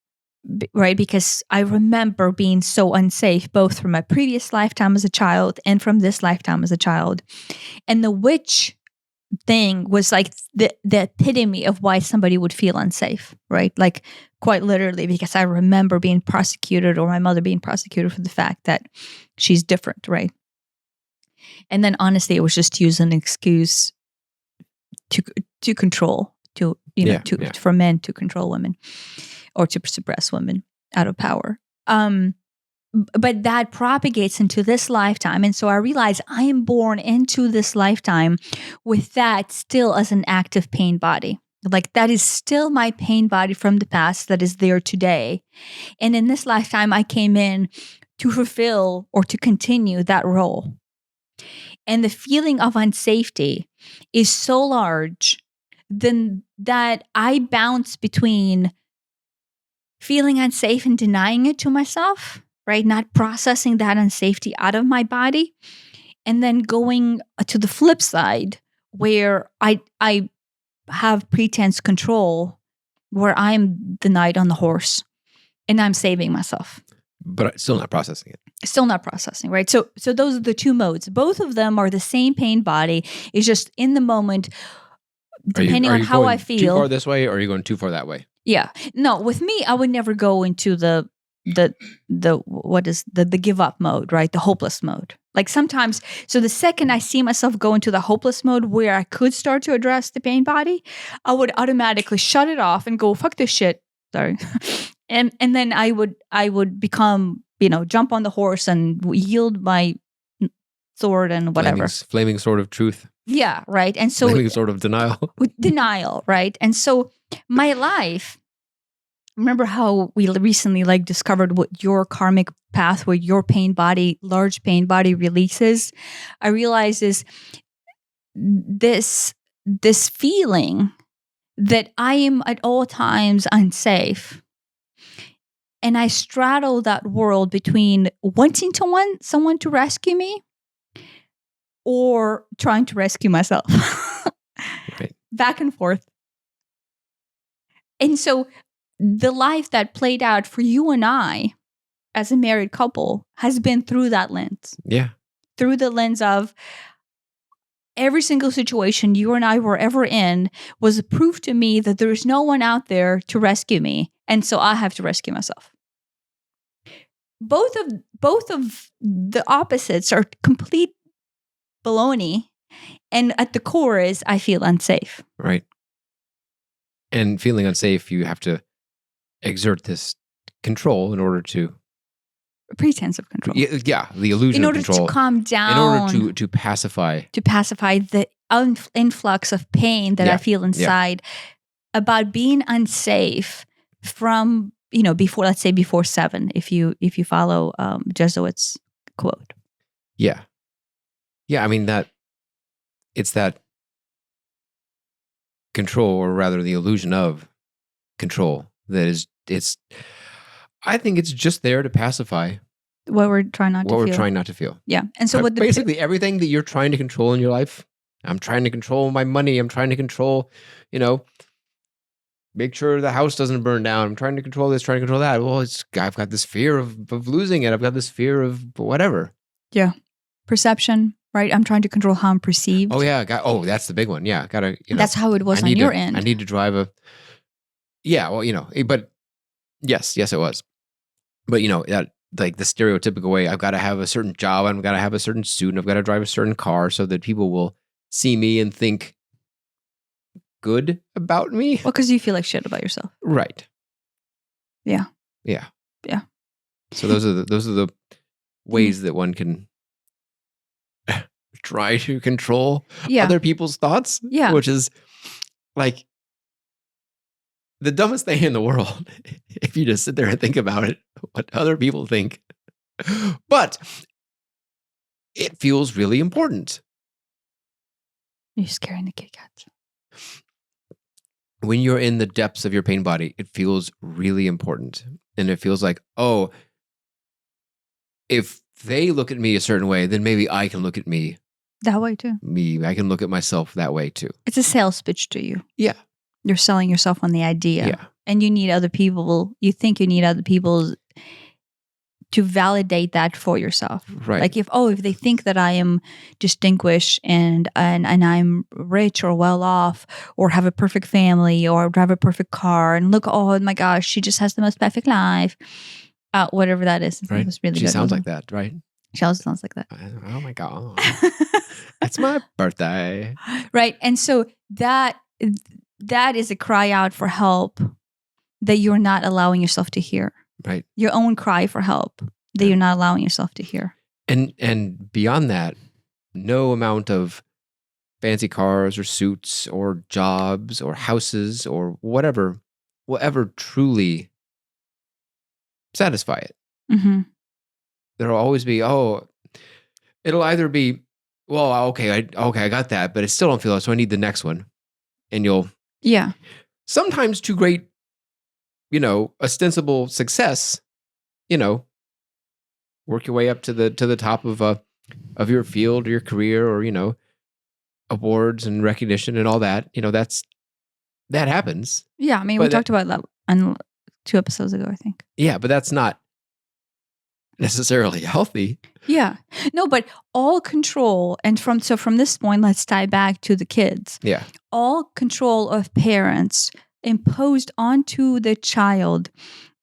right? Because I remember being so unsafe, both from my previous lifetime as a child and from this lifetime as a child. And the witch thing was like the epitome of why somebody would feel unsafe, right? Like quite literally, because I remember being prosecuted, or my mother being prosecuted for the fact that she's different, right? And then honestly, it was just used as an excuse to control, for men to control women or to suppress women out of power. But that propagates into this lifetime. And so I realize I am born into this lifetime with that still as an active pain body. Like that is still my pain body from the past that is there today. And in this lifetime, I came in to fulfill or to continue that role. And the feeling of unsafety is so large then that I bounce between feeling unsafe and denying it to myself, right? Not processing that unsafety out of my body. And then going to the flip side where I have pretense control, where I'm the knight on the horse and I'm saving myself. But still not processing it. Still not processing, right? So those are the two modes. Both of them are the same pain body. It's just in the moment, depending on how I feel. Too far this way, or are you going too far that way? Yeah. No, with me, I would never go into the give up mode, right? The hopeless mode. Like sometimes, so the second I see myself go into the hopeless mode where I could start to address the pain body, I would automatically shut it off and go, fuck this shit. Sorry. and then I would become, jump on the horse and yield my sword and whatever. Flaming sword of truth. Yeah, right. And so flaming sword of denial. Denial, right? And so my life, remember how we recently discovered what your karmic path, where your large pain body releases? I realized is this feeling that I am at all times unsafe. And I straddle that world between wanting someone to rescue me or trying to rescue myself. Right. Back and forth. And so the life that played out for you and I as a married couple has been through that lens. Yeah. Through the lens of every single situation you and I were ever in was a proof to me that there is no one out there to rescue me. And so I have to rescue myself. Both of the opposites are complete baloney. And at the core is I feel unsafe. Right. And feeling unsafe, you have to exert this control in order to... A pretense of control. Yeah, the illusion of control. In order to calm down. In order to pacify. To pacify the influx of pain that I feel inside about being unsafe from, before 7, if you follow Jesuit's quote. Yeah. Yeah, I mean it's that control, or rather the illusion of control, that I think it's just there to pacify what we're trying not to feel. Yeah. And so basically everything that you're trying to control in your life, I'm trying to control my money, I'm trying to control, make sure the house doesn't burn down, I'm trying to control this, trying to control that. Well, I've got this fear of losing it. I've got this fear of whatever. Yeah. Perception. Right, I'm trying to control how I'm perceived. Oh yeah, that's the big one. Yeah, gotta. That's how it was on your end. I need to drive a. Yeah, well, but yes, it was. But that the stereotypical way, I've got to have a certain job, I've got to have a certain suit, and I've got to drive a certain car so that people will see me and think good about me. Well, because you feel like shit about yourself. Right. Yeah. Yeah. Yeah. So those are the ways that one can try to control other people's thoughts, which is like the dumbest thing in the world if you just sit there and think about it, what other people think. But it feels really important. You're scaring the Kit Kats. When you're in the depths of your pain body, it feels really important. And it feels like, oh, if they look at me a certain way, then maybe I can look at me that way too. I can look at myself that way too. It's a sales pitch to you. Yeah. You're selling yourself on the idea. Yeah. And you need other people. You think you need other people to validate that for yourself. Right. Like if they think that I am distinguished and I'm rich or well off or have a perfect family or drive a perfect car and look, oh my gosh, she just has the most perfect life. Whatever that is. Right. It was really she good. Sounds like that, right? She also sounds like that. Oh my God. It's my birthday. Right. And so that is a cry out for help that you're not allowing yourself to hear. Right. Your own cry for help that you're not allowing yourself to hear. And beyond that, no amount of fancy cars or suits or jobs or houses or whatever will ever truly satisfy it. Mm-hmm. There'll always be, it'll either be, well, okay, I got that, but I still don't feel it, so I need the next one. And you'll sometimes to great, ostensible success, work your way up to the top of your field or your career or awards and recognition and all that. That happens. Yeah, I mean, we talked about that on 2 episodes ago, I think. Yeah, but that's not necessarily healthy. Yeah. No, but all control, and from this point, let's tie back to the kids. Yeah. All control of parents imposed onto the child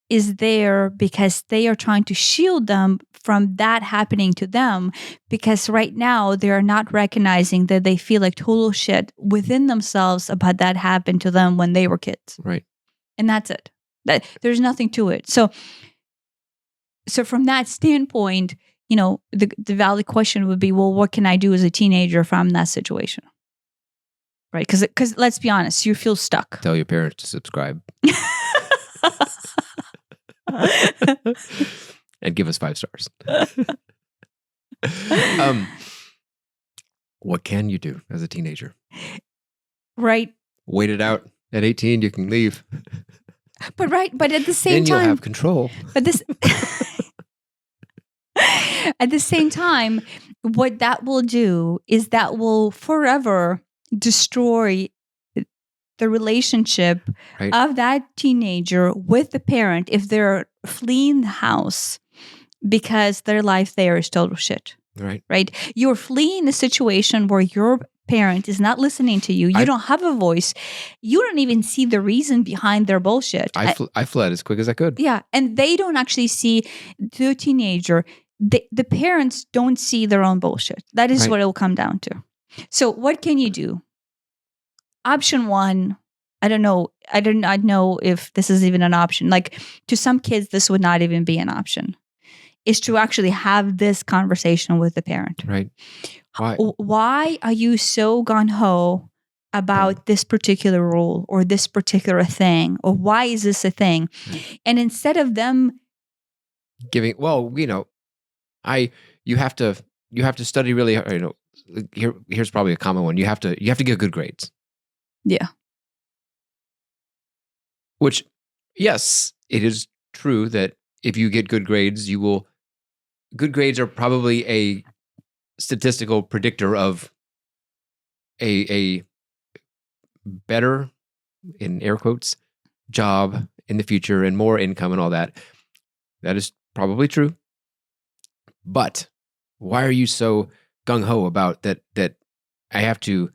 is there because they are trying to shield them from that happening to them, because right now they are not recognizing that they feel like total shit within themselves about that happened to them when they were kids. Right. And that's it. There's nothing to it. So from that standpoint, the valid question would be, well, what can I do as a teenager if I'm in that situation? Right? Because let's be honest, you feel stuck. Tell your parents to subscribe. And give us 5 stars. What can you do as a teenager? Right. Wait it out. At 18, you can leave. But at the same then time, you'll have control. But this, at the same time, what that will do is that will forever destroy the relationship of that teenager with the parent if they're fleeing the house because their life there is total shit. Right? You're fleeing a situation where your parent is not listening to you. You don't have a voice. You don't even see the reason behind their bullshit. I fled as quick as I could. Yeah. And they don't actually see the teenager. The parents don't see their own bullshit. That is what it will come down to. So what can you do? Option 1, I don't know. I do not know if this is even an option. Like, to some kids, this would not even be an option. Is to actually have this conversation with the parent. Right. Why are you so gung-ho about this particular rule or this particular thing? Or why is this a thing? And instead of them giving, you have to study really hard. Here's probably a common one. You have to get good grades. Yeah. Which, yes, it is true that if you get good grades, good grades are probably a statistical predictor of a better, in air quotes, job in the future and more income and all that. That is probably true. But why are you so gung-ho about that I have to,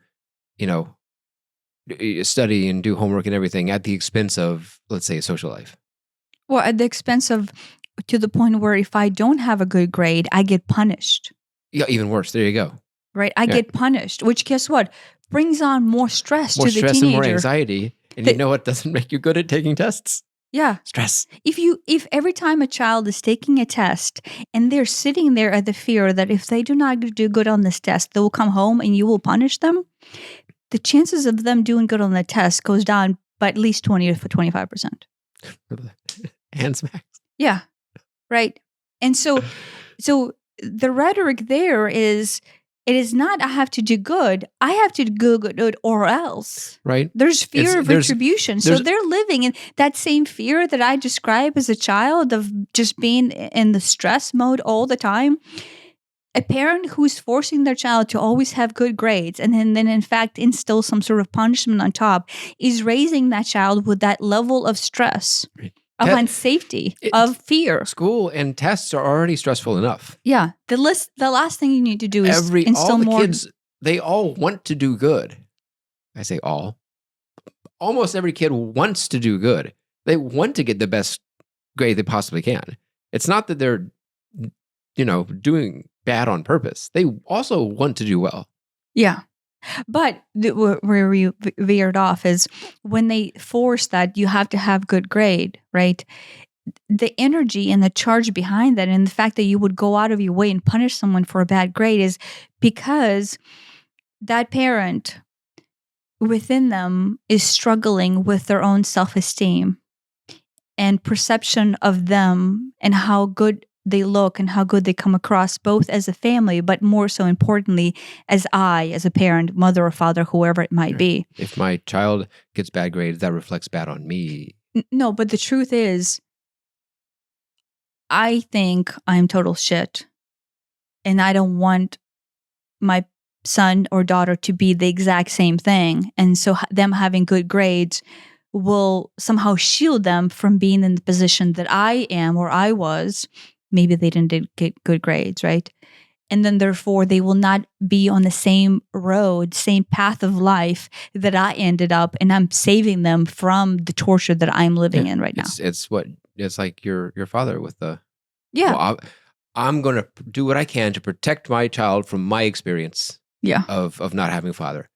study and do homework and everything at the expense of, let's say, a social life? Well, at the expense of, to the point where if I don't have a good grade, I get punished. Yeah, even worse. There you go. Right? I get punished, which, guess what? Brings on more stress to the teenager. More stress and more anxiety. And you know what doesn't make you good at taking tests? Yeah. Stress. If every time a child is taking a test and they're sitting there at the fear that if they do not do good on this test, they will come home and you will punish them, the chances of them doing good on the test goes down by at least 20 to 25%. Hand smacks. Yeah. Right. And so the rhetoric there is, it is not I have to do good. I have to do good or else. Right. There's fear of retribution. So they're living in that same fear that I described as a child of just being in the stress mode all the time. A parent who's forcing their child to always have good grades and then in fact instill some sort of punishment on top is raising that child with that level of stress. Right. Of unsafety, of fear. School and tests are already stressful enough. Yeah. The last thing you need to do is instill more. Kids, they all want to do good. I say all. Almost every kid wants to do good. They want to get the best grade they possibly can. It's not that they're, doing bad on purpose. They also want to do well. Yeah. But where we veered off is when they force that you have to have good grade, right? The energy and the charge behind that and the fact that you would go out of your way and punish someone for a bad grade is because that parent within them is struggling with their own self-esteem and perception of them and how good they look and how good they come across, both as a family, but more so importantly, as a parent, mother or father, whoever it might be. If my child gets bad grades, that reflects bad on me. No, but the truth is, I think I'm total shit. And I don't want my son or daughter to be the exact same thing. And so them having good grades will somehow shield them from being in the position that I am or I was. Maybe they didn't get good grades, right? And then therefore they will not be on the same road, same path of life that I ended up, and I'm saving them from the torture that I'm living in right now. It's like your father with the Well, I'm going to do what I can to protect my child from my experience of not having a father.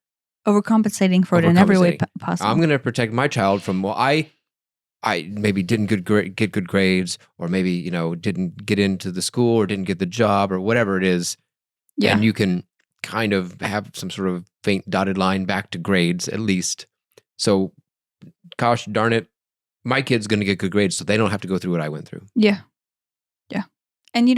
Overcompensating for it in every way possible. I'm going to protect my child from, I maybe didn't get good grades, or maybe, didn't get into the school or didn't get the job or whatever it is. Yeah. And you can kind of have some sort of faint dotted line back to grades at least. So, gosh darn it, my kid's going to get good grades so they don't have to go through what I went through. Yeah. And,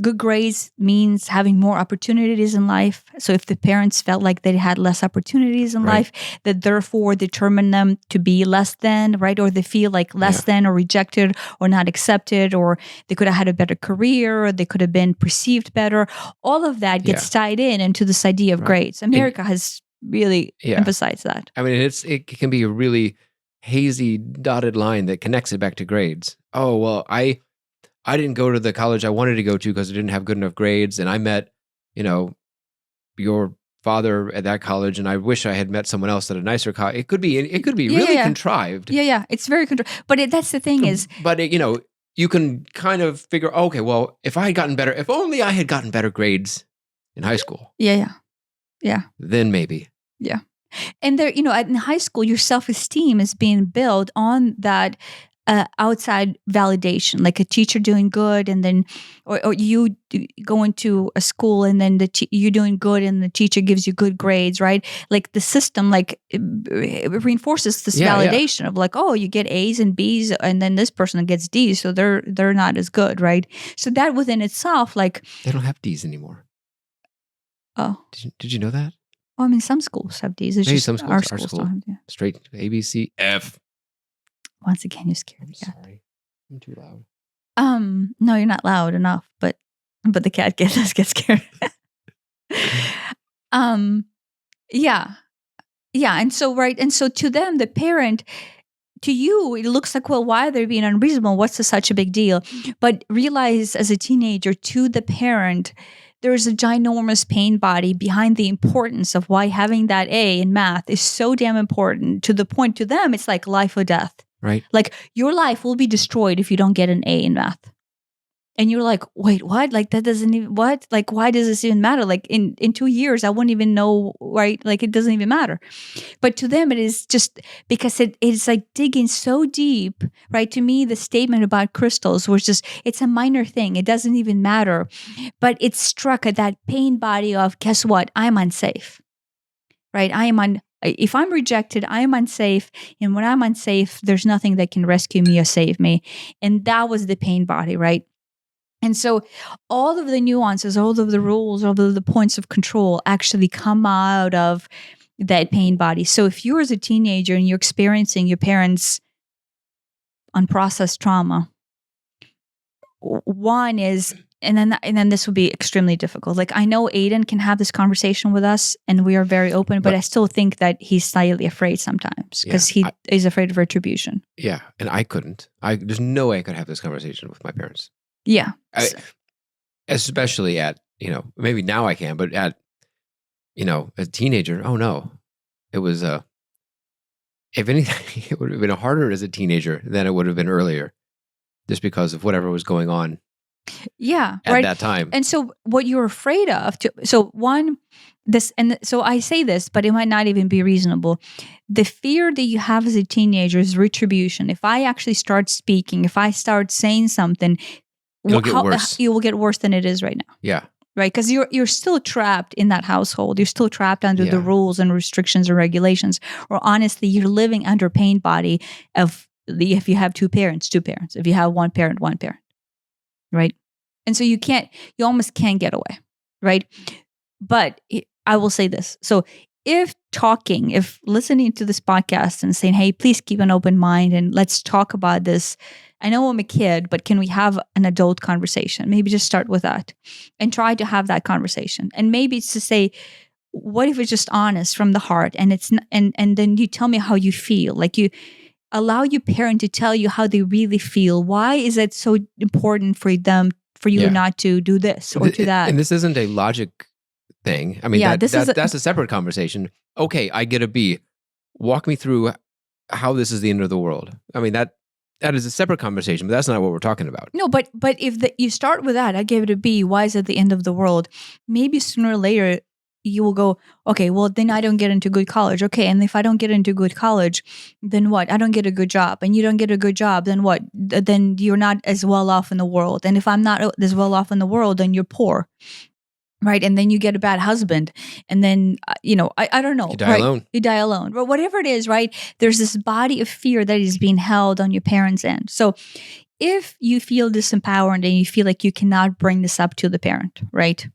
good grades means having more opportunities in life. So if the parents felt like they had less opportunities in life, that therefore determine them to be less than, right? Or they feel like less than or rejected or not accepted, or they could have had a better career, or they could have been perceived better. All of that gets tied into this idea of grades. America has really emphasized that. I mean, it can be a really hazy dotted line that connects it back to grades. Oh, well, I didn't go to the college I wanted to go to because I didn't have good enough grades, and I met, your father at that college, and I wish I had met someone else at a nicer college. It could be really contrived. Yeah, it's very contrived. But that's the thing is, but you can kind of figure, okay, well, if only I had gotten better grades in high school. Yeah. Then maybe. Yeah, and there, in high school, your self-esteem is being built on that. Outside validation, like a teacher doing good, and then, or you going to a school and then you're doing good, and the teacher gives you good grades, right? Like the system, it reinforces this validation of like, oh, you get A's and B's, and then this person gets D's, so they're not as good, right? So that within itself, like they don't have D's anymore. Oh, did you know that? Oh, I mean, some schools have D's. It's maybe just some schools, our schools don't have. Straight A, B, C, F. Once again, you scared the cat. Sorry, I'm too loud. No, you're not loud enough, but the cat does get scared. Yeah, and so to them, the parent, to you, it looks like, well, why are they being unreasonable? What's such a big deal? But realize as a teenager, to the parent, there's a ginormous pain body behind the importance of why having that A in math is so damn important. To the point, to them, it's like life or death. Right. Like your life will be destroyed if you don't get an A in math. And you're like, wait, what? Like that doesn't even, what? Like, why does this even matter? Like in 2 years, I wouldn't even know, right? Like it doesn't even matter. But to them, it is just because it's like digging so deep, right? To me, the statement about crystals was just, it's a minor thing. It doesn't even matter. But it struck at that pain body of, guess what? I'm unsafe, right? If I'm rejected, I am unsafe. And when I'm unsafe, there's nothing that can rescue me or save me. And that was the pain body, right? And so all of the nuances, all of the rules, all of the points of control actually come out of that pain body. So if you're as a teenager and you're experiencing your parents' unprocessed trauma, one is, and then this would be extremely difficult. Like I know Aiden can have this conversation with us and we are very open, but I still think that he's slightly afraid sometimes because he is afraid of retribution. Yeah. And I couldn't. There's no way I could have this conversation with my parents. Yeah. Especially at, maybe now I can, but at, as a teenager, oh no. It was, if anything, it would have been harder as a teenager than it would have been earlier, just because of whatever was going on. Yeah, at that time. And so what you're afraid of, so I say this, but it might not even be reasonable. The fear that you have as a teenager is retribution. If I actually start speaking, if I start saying something, it'll get worse. It will get worse than it is right now. Yeah. right? Because you're still trapped in that household. You're still trapped under the Yeah. rules and restrictions and regulations. Or honestly, you're living under pain body of if you have two parents. If you have one parent, right? And so you almost can't get away, right? But I will say this. So if listening to this podcast and saying, hey, please keep an open mind and let's talk about this. I know I'm a kid, but can we have an adult conversation? Maybe just start with that and try to have that conversation. And maybe it's to say, what if it's just honest from the heart and and then you tell me how you feel. Like you allow your parent to tell you how they really feel. Why is it so important for you Yeah. not to do this or to that? And this isn't a logic thing. I mean, Yeah, that's a separate conversation. Okay, I get a B. Walk me through how this is the end of the world. I mean, that is a separate conversation, but that's not what we're talking about. No, but if you start with that, I gave it a B. Why is it the end of the world? Maybe sooner or later you will go, okay, well then I don't get into good college. Okay, and if I don't get into good college, then what? I don't get a good job, and you don't get a good job, then what? Then you're not as well off in the world. And if I'm not as well off in the world, then you're poor. Right. And then you get a bad husband. And then, I don't know. You die alone. You die alone. But whatever it is, right? There's this body of fear that is being held on your parents' end. So if you feel disempowered and you feel like you cannot bring this up to the parent, right?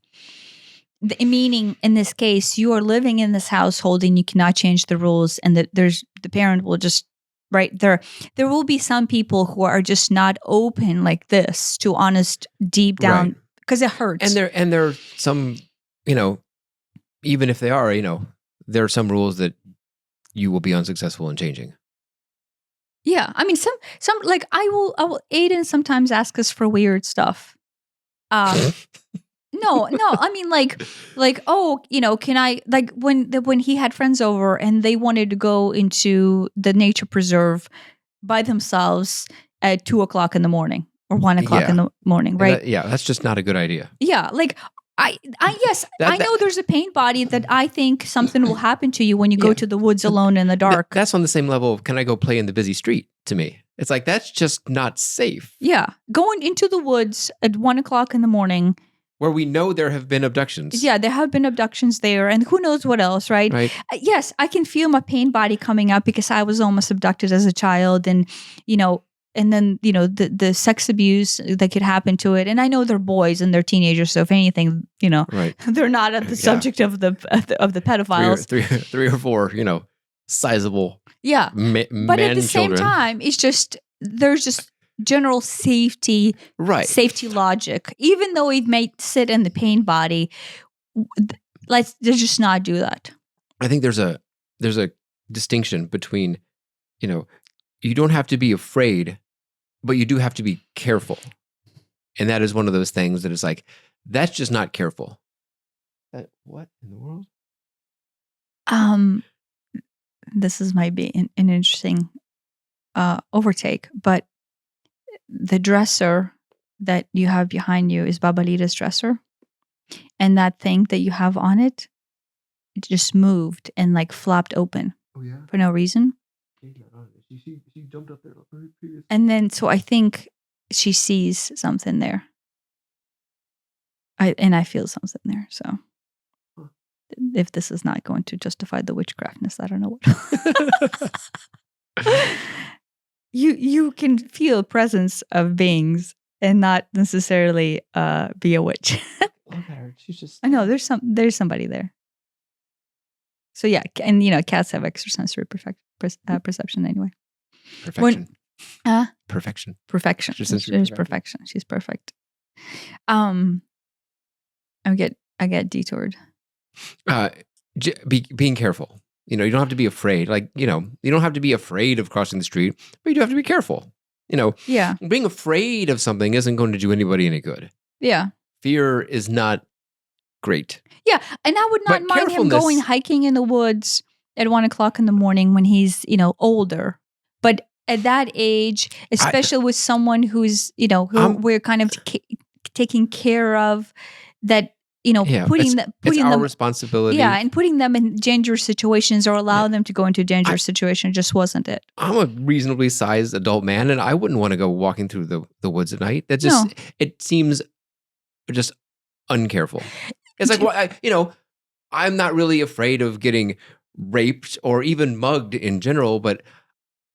Meaning, in this case, you are living in this household and you cannot change the rules, and that the parent will just, right? There will be some people who are just not open like this to honest, deep down. Right. Because it hurts. And there are some, even if they are, there are some rules that you will be unsuccessful in changing. Yeah. I mean, some like I will Aiden sometimes ask us for weird stuff. No, I mean like, oh, can I, like when he had friends over and they wanted to go into the nature preserve by themselves at 2:00 in the morning. Or 1:00 in the morning, right? That's just not a good idea. Yeah, like I know there's a pain body that I think something will happen to you when you go to the woods alone in the dark. That's on the same level of, can I go play in the busy street to me? It's like, that's just not safe. Yeah, going into the woods at 1:00 in the morning. Where we know there have been abductions. Yeah, there have been abductions there, and who knows what else, right? Right. Yes, I can feel my pain body coming up because I was almost abducted as a child, and and then the sex abuse that could happen to it. And I know they're boys and they're teenagers, so if anything, right. they're not at the subject of the pedophiles. Three or four, sizable. Yeah, but at the same children. time, it's just there's just general safety, right? Safety logic. Even though it may sit in the pain body, let's just not do that. I think there's a distinction between, you don't have to be afraid, but you do have to be careful. And that is one of those things that is like, that's just not careful. What in the world? This might be an interesting overtake, but the dresser that you have behind you is Babalita's dresser. And that thing that you have on it just moved and like flopped open. Oh, yeah? For no reason. She jumped up there. And then, so I think she sees something there. I feel something there. So if this is not going to justify the witchcraftness, I don't know what. You can feel presence of beings and not necessarily be a witch. She's just. I know there's somebody there. So yeah, and cats have extrasensory perception anyway. Perfection. Perfection. Perfection. There's perfection. She's perfect. I get detoured. Being careful. You don't have to be afraid. Like, you don't have to be afraid of crossing the street, but you do have to be careful. Yeah. Being afraid of something isn't going to do anybody any good. Yeah. Fear is not great. Yeah, and I would not mind him going hiking in the woods at 1:00 in the morning when he's older. But at that age, especially with someone who's who we're kind of taking care of, that putting our them responsibility. Yeah, and putting them in dangerous situations or allowing them to go into dangerous situations just wasn't it. I'm a reasonably sized adult man, and I wouldn't want to go walking through the woods at night. That just it seems just uncareful. It's like, well, I'm not really afraid of getting raped or even mugged in general, but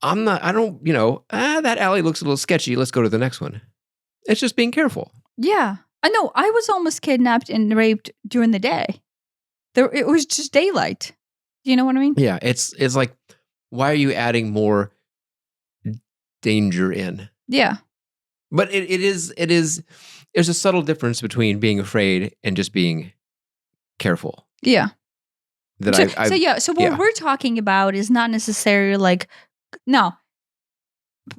I don't, that alley looks a little sketchy. Let's go to the next one. It's just being careful. Yeah. I know. I was almost kidnapped and raped during the day. It was just daylight. You know what I mean? Yeah. It's like, why are you adding more danger in? Yeah. But there's a subtle difference between being afraid and just being careful. Yeah. That So what we're talking about is not necessarily like, no,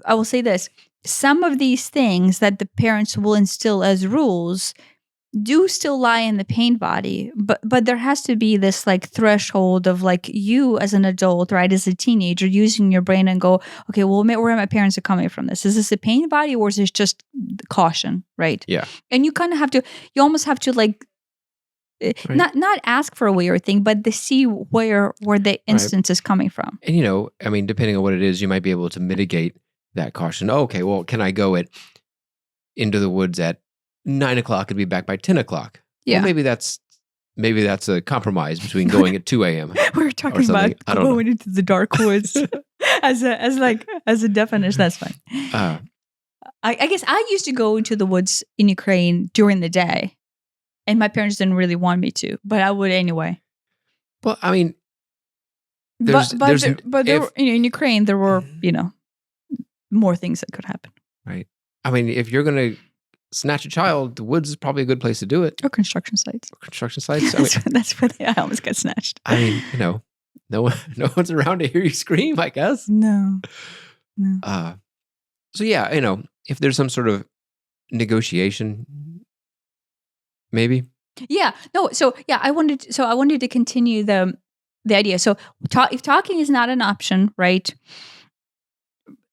I will say this. Some of these things that the parents will instill as rules do still lie in the pain body, but there has to be this like threshold of like you as an adult, right, as a teenager, using your brain and go, okay, well, where my parents are coming from this? Is this a pain body or is this just caution, right? Yeah. And you kind of have to, you almost have to like, right. not ask for a weird thing, but to see where the instance is coming from. And depending on what it is, you might be able to mitigate that caution. Oh, okay, well, can I go into the woods at 9 o'clock and be back by 10 o'clock? Yeah. Well, maybe that's a compromise between going at 2 a.m. We're talking about going into the dark woods as a definition. That's fine. I guess I used to go into the woods in Ukraine during the day, and my parents didn't really want me to, but I would anyway. Well, I mean, in Ukraine there were more things that could happen. Right. I mean, if you're going to snatch a child, the woods is probably a good place to do it. Or construction sites. That's where I almost got snatched. I mean, no one's around to hear you scream, I guess. No. So yeah, if there's some sort of negotiation, maybe. Yeah. No. So yeah, I wanted to continue the idea. So if talking is not an option, right?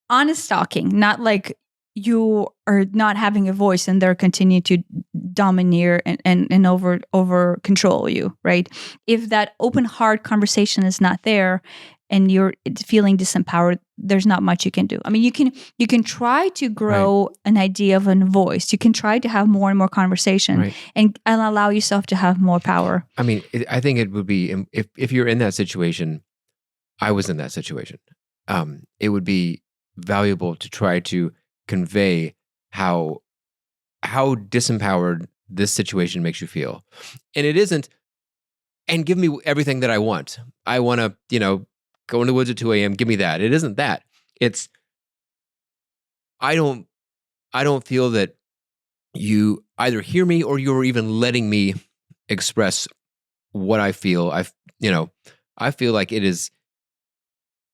Honest talking, not like you are not having a voice and they're continuing to domineer and over control you, right? If that open heart conversation is not there and you're feeling disempowered, there's not much you can do. I mean, you can try to grow an idea of a voice. You can try to have more and more conversation and allow yourself to have more power. I mean, I think it would be, if you're in that situation, I was in that situation, it would be valuable to try to convey how disempowered this situation makes you feel. And it isn't, and give me everything that I want. I want to, go in the woods at 2 a.m. Give me that. It isn't that. It's, I don't feel that you either hear me or you're even letting me express what I feel. I feel like it is,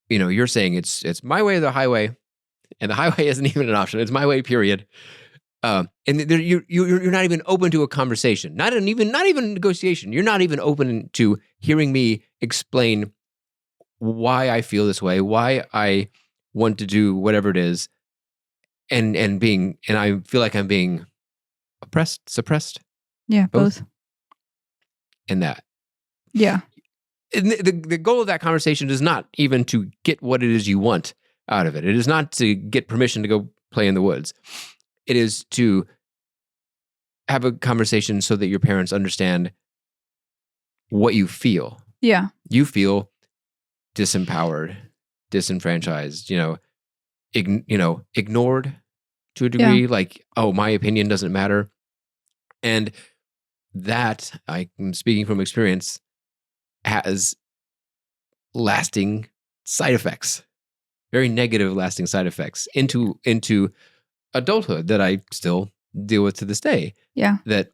you're saying it's my way or the highway, and the highway isn't even an option. It's my way, period. And you're not even open to a conversation, not even negotiation. You're not even open to hearing me explain why I feel this way, why I want to do whatever it is, and I feel like I'm being oppressed, suppressed. Yeah, both. And that. Yeah. And the goal of that conversation is not even to get what it is you want out of it. It is not to get permission to go play in the woods. It is to have a conversation so that your parents understand what you feel. Yeah. You feel disempowered, disenfranchised, ignored to a degree, like, oh, my opinion doesn't matter. And that, I'm speaking from experience, has lasting side effects, very negative lasting side effects into adulthood that I still deal with to this day. Yeah. That,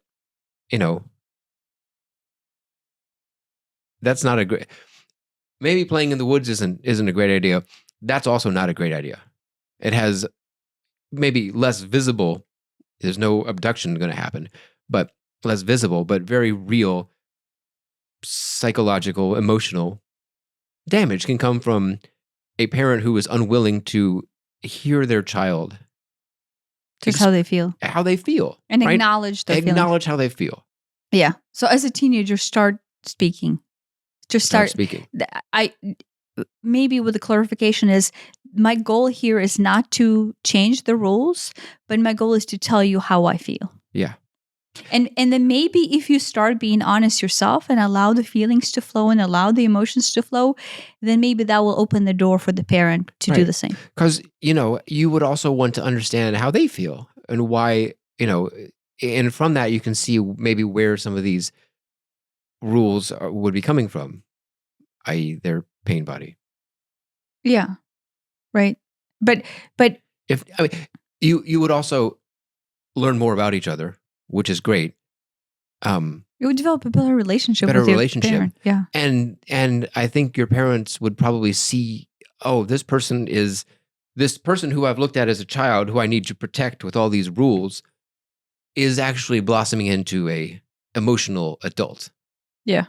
that's not a great, maybe playing in the woods isn't a great idea. That's also not a great idea. It has maybe less visible, there's no abduction going to happen, but less visible, but very real psychological, emotional damage can come from a parent who is unwilling to hear their child. Just how they feel. And acknowledge their feelings. Acknowledge how they feel. Yeah. So as a teenager, start speaking. Just start speaking. Maybe with the clarification is, my goal here is not to change the rules, but my goal is to tell you how I feel. Yeah. And then maybe if you start being honest yourself and allow the feelings to flow and allow the emotions to flow, then maybe that will open the door for the parent to do Right. the same. Because, you would also want to understand how they feel and why, and from that you can see maybe where some of these rules would be coming from, i.e. their pain body. Yeah. Right. But If I mean, you would also learn more about each other, which is great. you would develop a better relationship Better with your relationship. parent. Yeah. And I think your parents would probably see, oh, this person who I've looked at as a child, who I need to protect with all these rules, is actually blossoming into a emotional adult Yeah.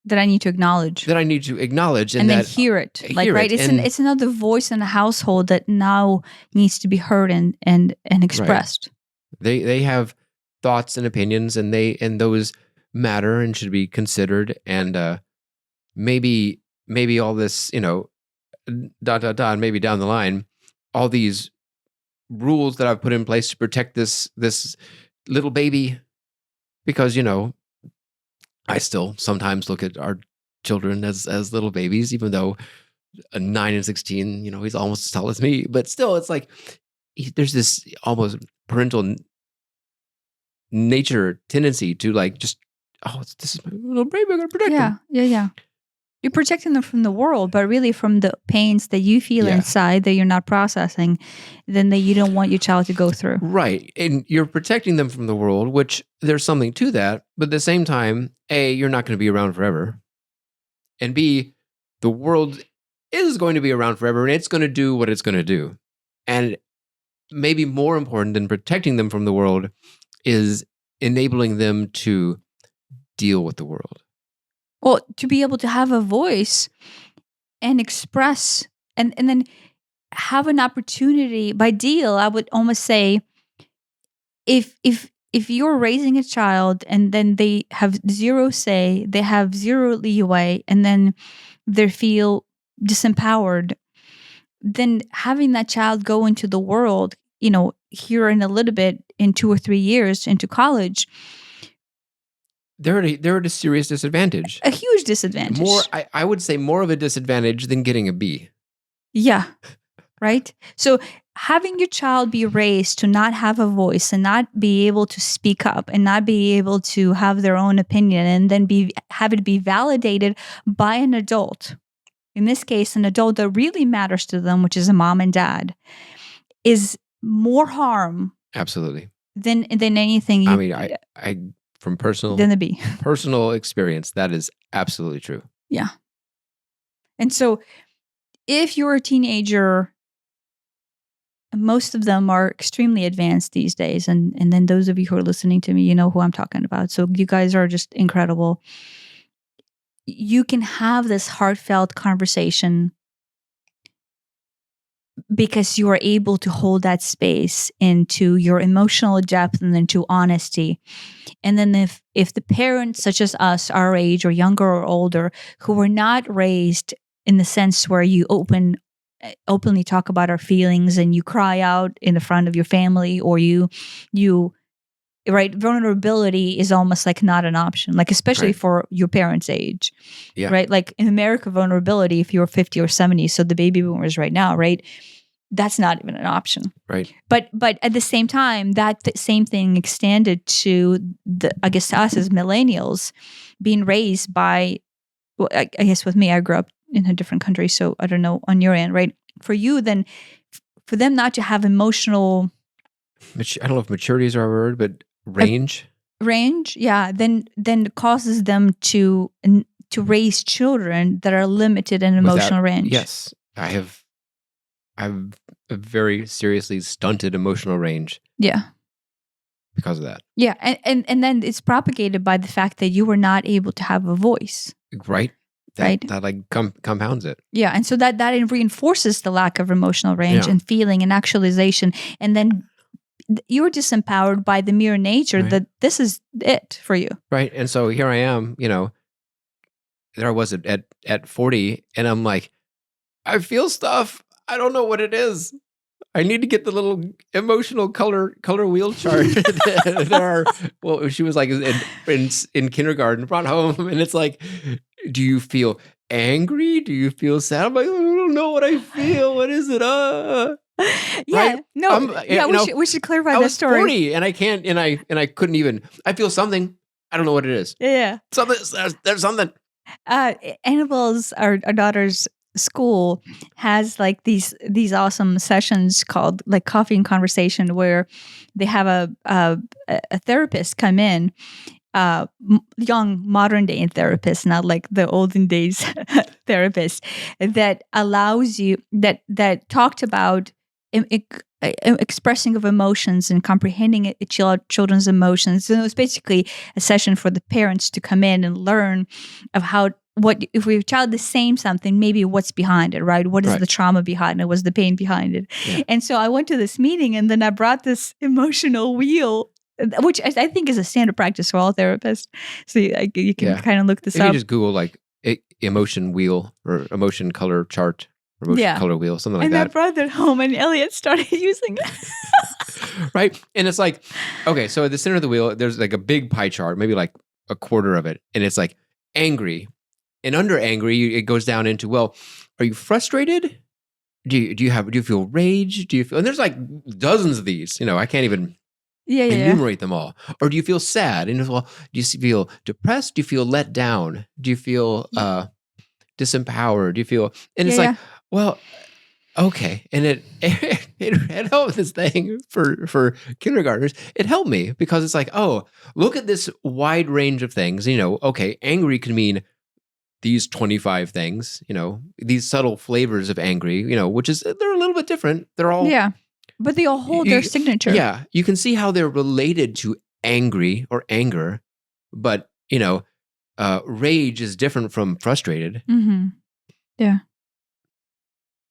That I need to acknowledge. and then that hear it. hear Right? it, It's another voice in the household that now needs to be heard and expressed. They have thoughts and opinions, and those matter and should be considered. And maybe all this, maybe down the line, all these rules that I've put in place to protect this little baby, because I still sometimes look at our children as little babies, even though 9 and 16, he's almost as tall as me, but still, it's like there's this almost parental nature tendency to like just, oh, this is my little baby, I'm gonna protect him. Yeah. You're protecting them from the world, but really from the pains that you feel inside that you're not processing, then that you don't want your child to go through. Right. And you're protecting them from the world, which there's something to that. But at the same time, A, you're not going to be around forever. And B, the world is going to be around forever, and it's going to do what it's going to do. And maybe more important than protecting them from the world is enabling them to deal with the world. Well, to be able to have a voice and express and then have an opportunity. By deal, I would almost say if you're raising a child and then they have zero say, they have zero leeway, and then they feel disempowered, then having that child go into the world, here in a little bit, in 2 or 3 years into college, they're at a serious disadvantage. A huge disadvantage. I would say more of a disadvantage than getting a B. Yeah. Right? So having your child be raised to not have a voice and not be able to speak up and not be able to have their own opinion, and then have it be validated by an adult, in this case, an adult that really matters to them, which is a mom and dad, is more harm. Absolutely. Than anything. I mean, I from personal experience, that is absolutely true. Yeah. And so if you're a teenager, most of them are extremely advanced these days. And then those of you who are listening to me, you know who I'm talking about. So you guys are just incredible. You can have this heartfelt conversation because you are able to hold that space into your emotional depth and into honesty. And then if the parents, such as us, our age or younger or older, who were not raised in the sense where you openly talk about our feelings and you cry out in the front of your family, or you right, vulnerability is almost like not an option, like especially for your parents' age. Yeah. Right? Like in America, vulnerability, if you're 50 or 70, so the baby boomers right now, right? That's not even an option. Right. But at the same time, that same thing extended to I guess to us as millennials, being raised by, well, I guess with me, I grew up in a different country, so I don't know on your end, right? For you, then, for them not to have emotional, I don't know if maturity is our word, but range, yeah, then causes them to raise children that are limited in emotional range. Yes, I've a very seriously stunted emotional range. Yeah. Because of that. Yeah, and then it's propagated by the fact that you were not able to have a voice. Right. That like compounds it. Yeah, and so that reinforces the lack of emotional range and feeling and actualization, and then you're disempowered by the mere nature that this is it for you. Right, and so here I am, there I was at 40, and I'm like, I feel stuff. I don't know what it is. I need to get the little emotional color wheel chart that are. Well, she was like in kindergarten, brought home, and it's like, do you feel angry? Do you feel sad? I'm like, I don't know what I feel. What is it? Yeah, Right? no, yeah. We should clarify I that was story. 40, and I can't, and I couldn't even. I feel something. I don't know what it is. Yeah. Something. There's something. Annabelle's, our daughter's school has like these awesome sessions called like coffee and conversation, where they have a therapist come in, young modern day therapist, not like the olden days therapist, that allows you that talked about expressing of emotions and comprehending children's emotions. And it was basically a session for the parents to come in and learn of how, what if your child is saying something, maybe what's behind it, right? What is the trauma behind it? What's the pain behind it? Yeah. And so I went to this meeting, and then I brought this emotional wheel, which I think is a standard practice for all therapists. So you can kind of look this up. You just Google like emotion wheel or emotion color chart. Emotion color wheel, something like that. And I brought that home, and Elliot started using it. Right? And it's like, okay, so at the center of the wheel, there's like a big pie chart, maybe like a quarter of it. And it's like angry. And under angry, it goes down into, well, are you frustrated? Do you feel rage? And there's like dozens of these, I can't even enumerate them all. Or do you feel sad? And well, do you feel depressed? Do you feel let down? Do you feel disempowered? Do you feel, and it's like, well, okay. And it helped this thing for kindergartners. It helped me because it's like, oh, look at this wide range of things. Okay, angry can mean these 25 things, these subtle flavors of angry, which is, they're a little bit different. They're all. Yeah. But they all hold their signature. Yeah. You can see how they're related to angry or anger, but, rage is different from frustrated. Mm-hmm. Yeah.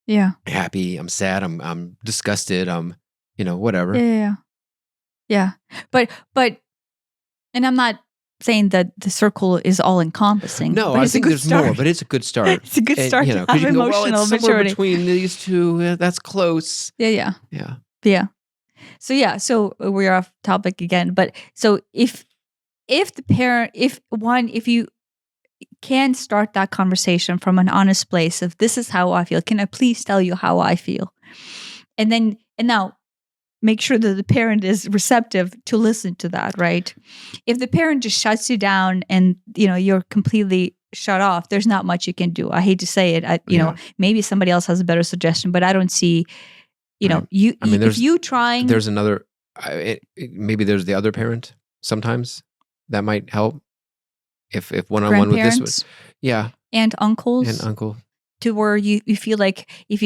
Yeah. Happy, I'm sad, I'm disgusted, I'm, whatever. Yeah. But, and I'm not saying that the circle is all encompassing. No, I think there's more, but it's a good start. It's a good start to have you can emotional go, well, it's somewhere maturity between these two. That's close. Yeah. So we're off topic again. But so if the parent, if you can start that conversation from an honest place of, this is how I feel. Can I please tell you how I feel? And now make sure that the parent is receptive to listen to that, right? If the parent just shuts you down and, you're completely shut off, there's not much you can do. I hate to say it. Maybe somebody else has a better suggestion, but I don't see, if you trying. There's another, maybe there's the other parent sometimes that might help. If one-on-one with this one. Yeah. And uncles. And uncle. To where you feel like if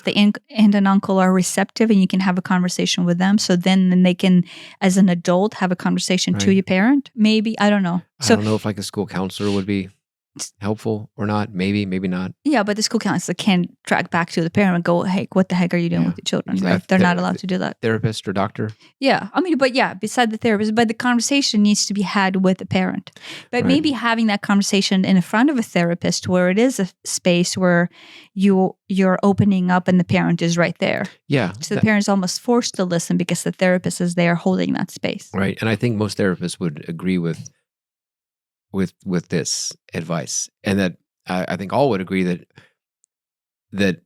the aunt and uncle are receptive and you can have a conversation with them, so then they can, as an adult, have a conversation to your parent. Maybe, I don't know. I don't know if like a school counselor would be helpful or not. Maybe not. Yeah, but the school counselor can track back to the parent and go, hey, what the heck are you doing with the children? Right? They're not allowed to do that. Therapist or doctor? Yeah. Beside the therapist, but the conversation needs to be had with the parent. But maybe having that conversation in front of a therapist where it is a space where you're opening up and the parent is right there. Yeah. So the parent's almost forced to listen because the therapist is there holding that space. Right. And I think most therapists would agree with this advice, and that I think all would agree that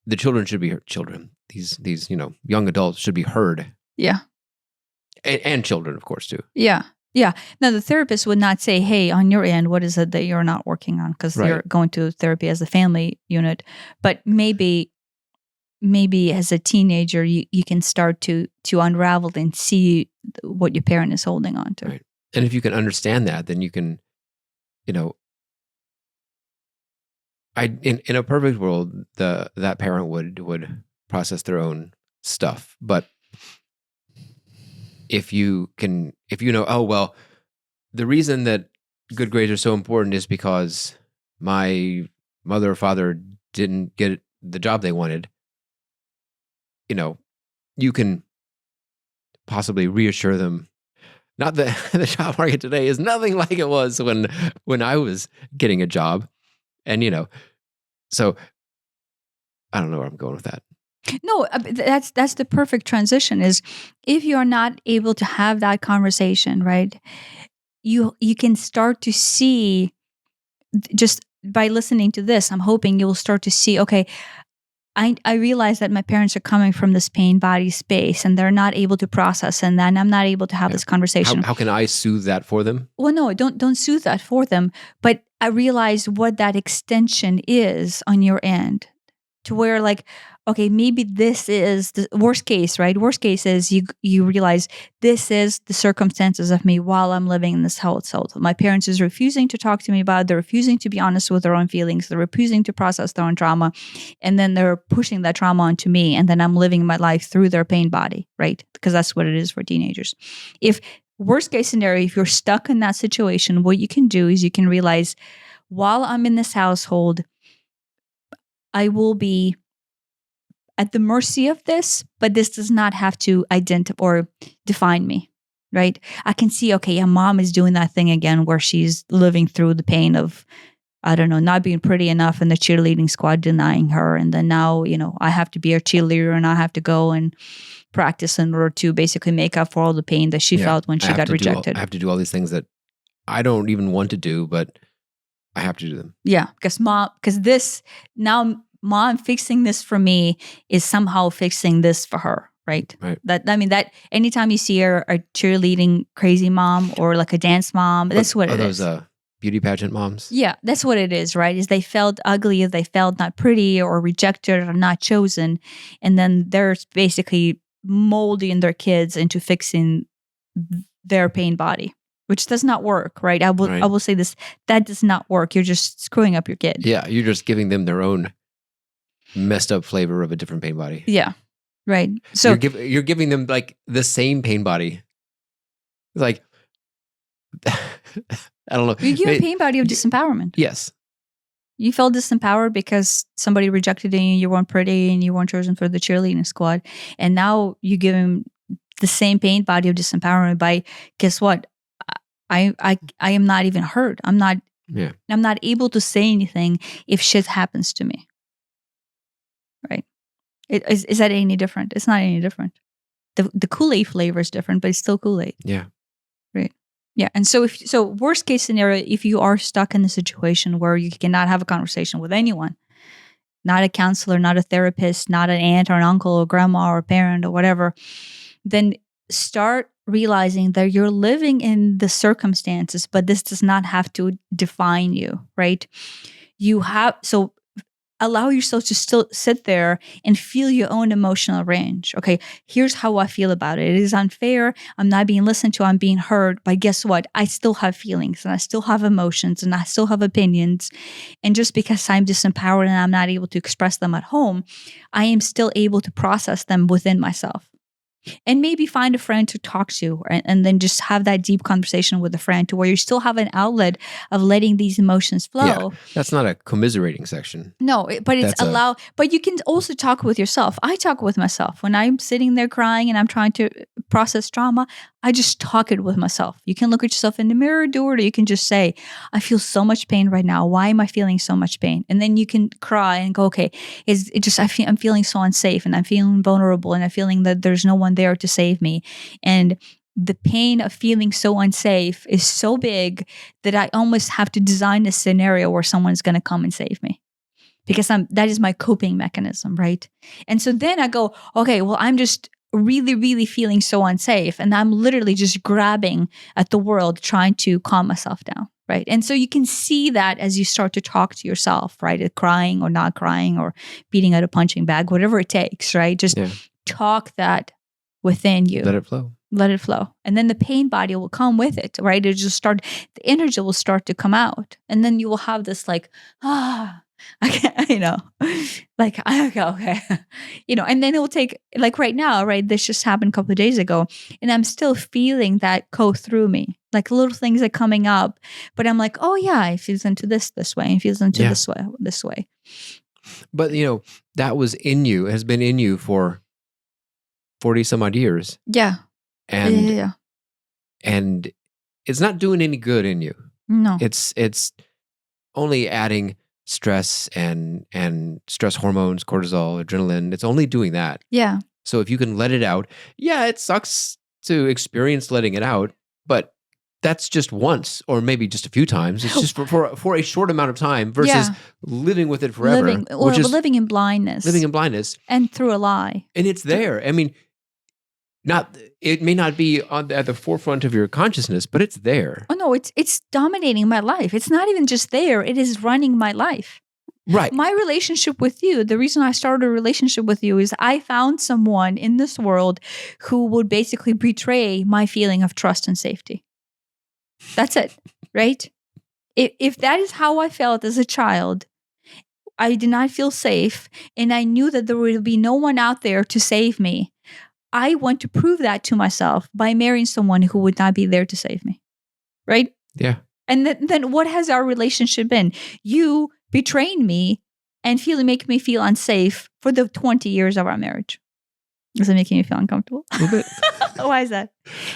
the children should be heard. Children, these young adults should be heard. Yeah, and children, of course, too. Yeah. Now the therapist would not say, "Hey, on your end, what is it that you're not working on?" Because you're going to therapy as a family unit. But maybe as a teenager, you can start to unravel and see what your parent is holding on to. Right. And if you can understand that, then you can, in a perfect world, that parent would process their own stuff. But if you know, oh well, the reason that good grades are so important is because my mother or father didn't get the job they wanted. You can possibly reassure them. Not that the job market today is nothing like it was when I was getting a job. And, so I don't know where I'm going with that. No, that's the perfect transition. Is if you are not able to have that conversation, right? You can start to see just by listening to this. I'm hoping you will start to see. Okay, I realize that my parents are coming from this pain body space, and they're not able to process, and then I'm not able to have Yeah. this conversation. How can I soothe that for them? Well, no, don't soothe that for them, but I realize what that extension is on your end, to where like, okay, maybe this is the worst case, right? Worst case is you realize this is the circumstances of me while I'm living in this household. My parents is refusing to talk to me about it. They're refusing to be honest with their own feelings. They're refusing to process their own trauma, and then they're pushing that trauma onto me, and then I'm living my life through their pain body, right? Because that's what it is for teenagers. If worst case scenario, if you're stuck in that situation, what you can do is you can realize while I'm in this household, I will be at the mercy of this, but this does not have to identify or define me, right? I can see, okay, yeah, mom is doing that thing again where she's living through the pain of, I don't know, not being pretty enough and the cheerleading squad denying her. And then now, I have to be a cheerleader and I have to go and practice in order to basically make up for all the pain that she felt when she got rejected. I have to do all these things that I don't even want to do, but I have to do them. Yeah, because this now mom fixing this for me is somehow fixing this for her, right? Right. That anytime you see her a cheerleading crazy mom or like a dance mom, that's what it is. Are those beauty pageant moms? Yeah, that's what it is, right? Is they felt ugly, they felt not pretty or rejected or not chosen, and then they're basically molding their kids into fixing their pain body, which does not work, right? I will say this, that does not work. You're just screwing up your kid. Yeah, you're just giving them their own messed up flavor of a different pain body. Yeah, right. So you're giving them like the same pain body. Like, I don't know. you give a pain body of disempowerment. Yes. You felt disempowered because somebody rejected you, you weren't pretty, and you weren't chosen for the cheerleading squad. And now you give him the same pain body of disempowerment by, guess what? I am not even heard. I'm not able to say anything if shit happens to me. Right? Is that any different? It's not any different. The Kool-Aid flavor is different, but it's still Kool-Aid. Yeah. Right. Yeah. And so worst case scenario, if you are stuck in a situation where you cannot have a conversation with anyone, not a counselor, not a therapist, not an aunt or an uncle or grandma or a parent or whatever, then start realizing that you're living in the circumstances, but this does not have to define you, right? Allow yourself to still sit there and feel your own emotional range. Okay, here's how I feel about it. It is unfair. I'm not being listened to. I'm being heard. But guess what? I still have feelings and I still have emotions and I still have opinions. And just because I'm disempowered and I'm not able to express them at home, I am still able to process them within myself. And maybe find a friend to talk to, and then just have that deep conversation with a friend to where you still have an outlet of letting these emotions flow. Yeah, that's not a commiserating section. No, but it's but you can also talk with yourself. I talk with myself when I'm sitting there crying and I'm trying to process trauma. I just talk it with myself. You can look at yourself in the mirror, do it, or you can just say, I feel so much pain right now. Why am I feeling so much pain? And then you can cry and go, okay, I'm feeling so unsafe and I'm feeling vulnerable and I'm feeling that there's no one there to save me. And the pain of feeling so unsafe is so big that I almost have to design a scenario where someone's going to come and save me. Because that is my coping mechanism, right? And so then I go, okay, well, I'm just really, really feeling so unsafe. And I'm literally just grabbing at the world, trying to calm myself down, right? And so you can see that as you start to talk to yourself, right? Crying or not crying or beating at a punching bag, whatever it takes, right? Just talk that within you. Let it flow. Let it flow. And then the pain body will come with it, right? The energy will start to come out. And then you will have this like, I can't, like, okay, and then it will take, like right now, right? This just happened a couple of days ago, and I'm still feeling that go through me, like little things are coming up, but I'm like, oh yeah, it feels into this way, and feels into this way. But that was in you, has been in you for 40 some odd years. Yeah. And and it's not doing any good in you. No. It's only adding stress and stress hormones, cortisol, adrenaline. It's only doing that. Yeah. So if you can let it out, yeah, it sucks to experience letting it out, but that's just once or maybe just a few times. It's just for a short amount of time versus living with it forever. Living in blindness. Living in blindness. And through a lie. And it's there. I mean, it may not be at the forefront of your consciousness, but it's there. Oh no, it's dominating my life. It's not even just there, it is running my life. Right. My relationship with you, the reason I started a relationship with you is I found someone in this world who would basically betray my feeling of trust and safety. That's it, right? If that is how I felt as a child, I did not feel safe, and I knew that there would be no one out there to save me. I want to prove that to myself by marrying someone who would not be there to save me, right? Yeah. And then what has our relationship been? You betraying me and making me feel unsafe for the 20 years of our marriage. Is it making you feel uncomfortable? A little bit. Why is that?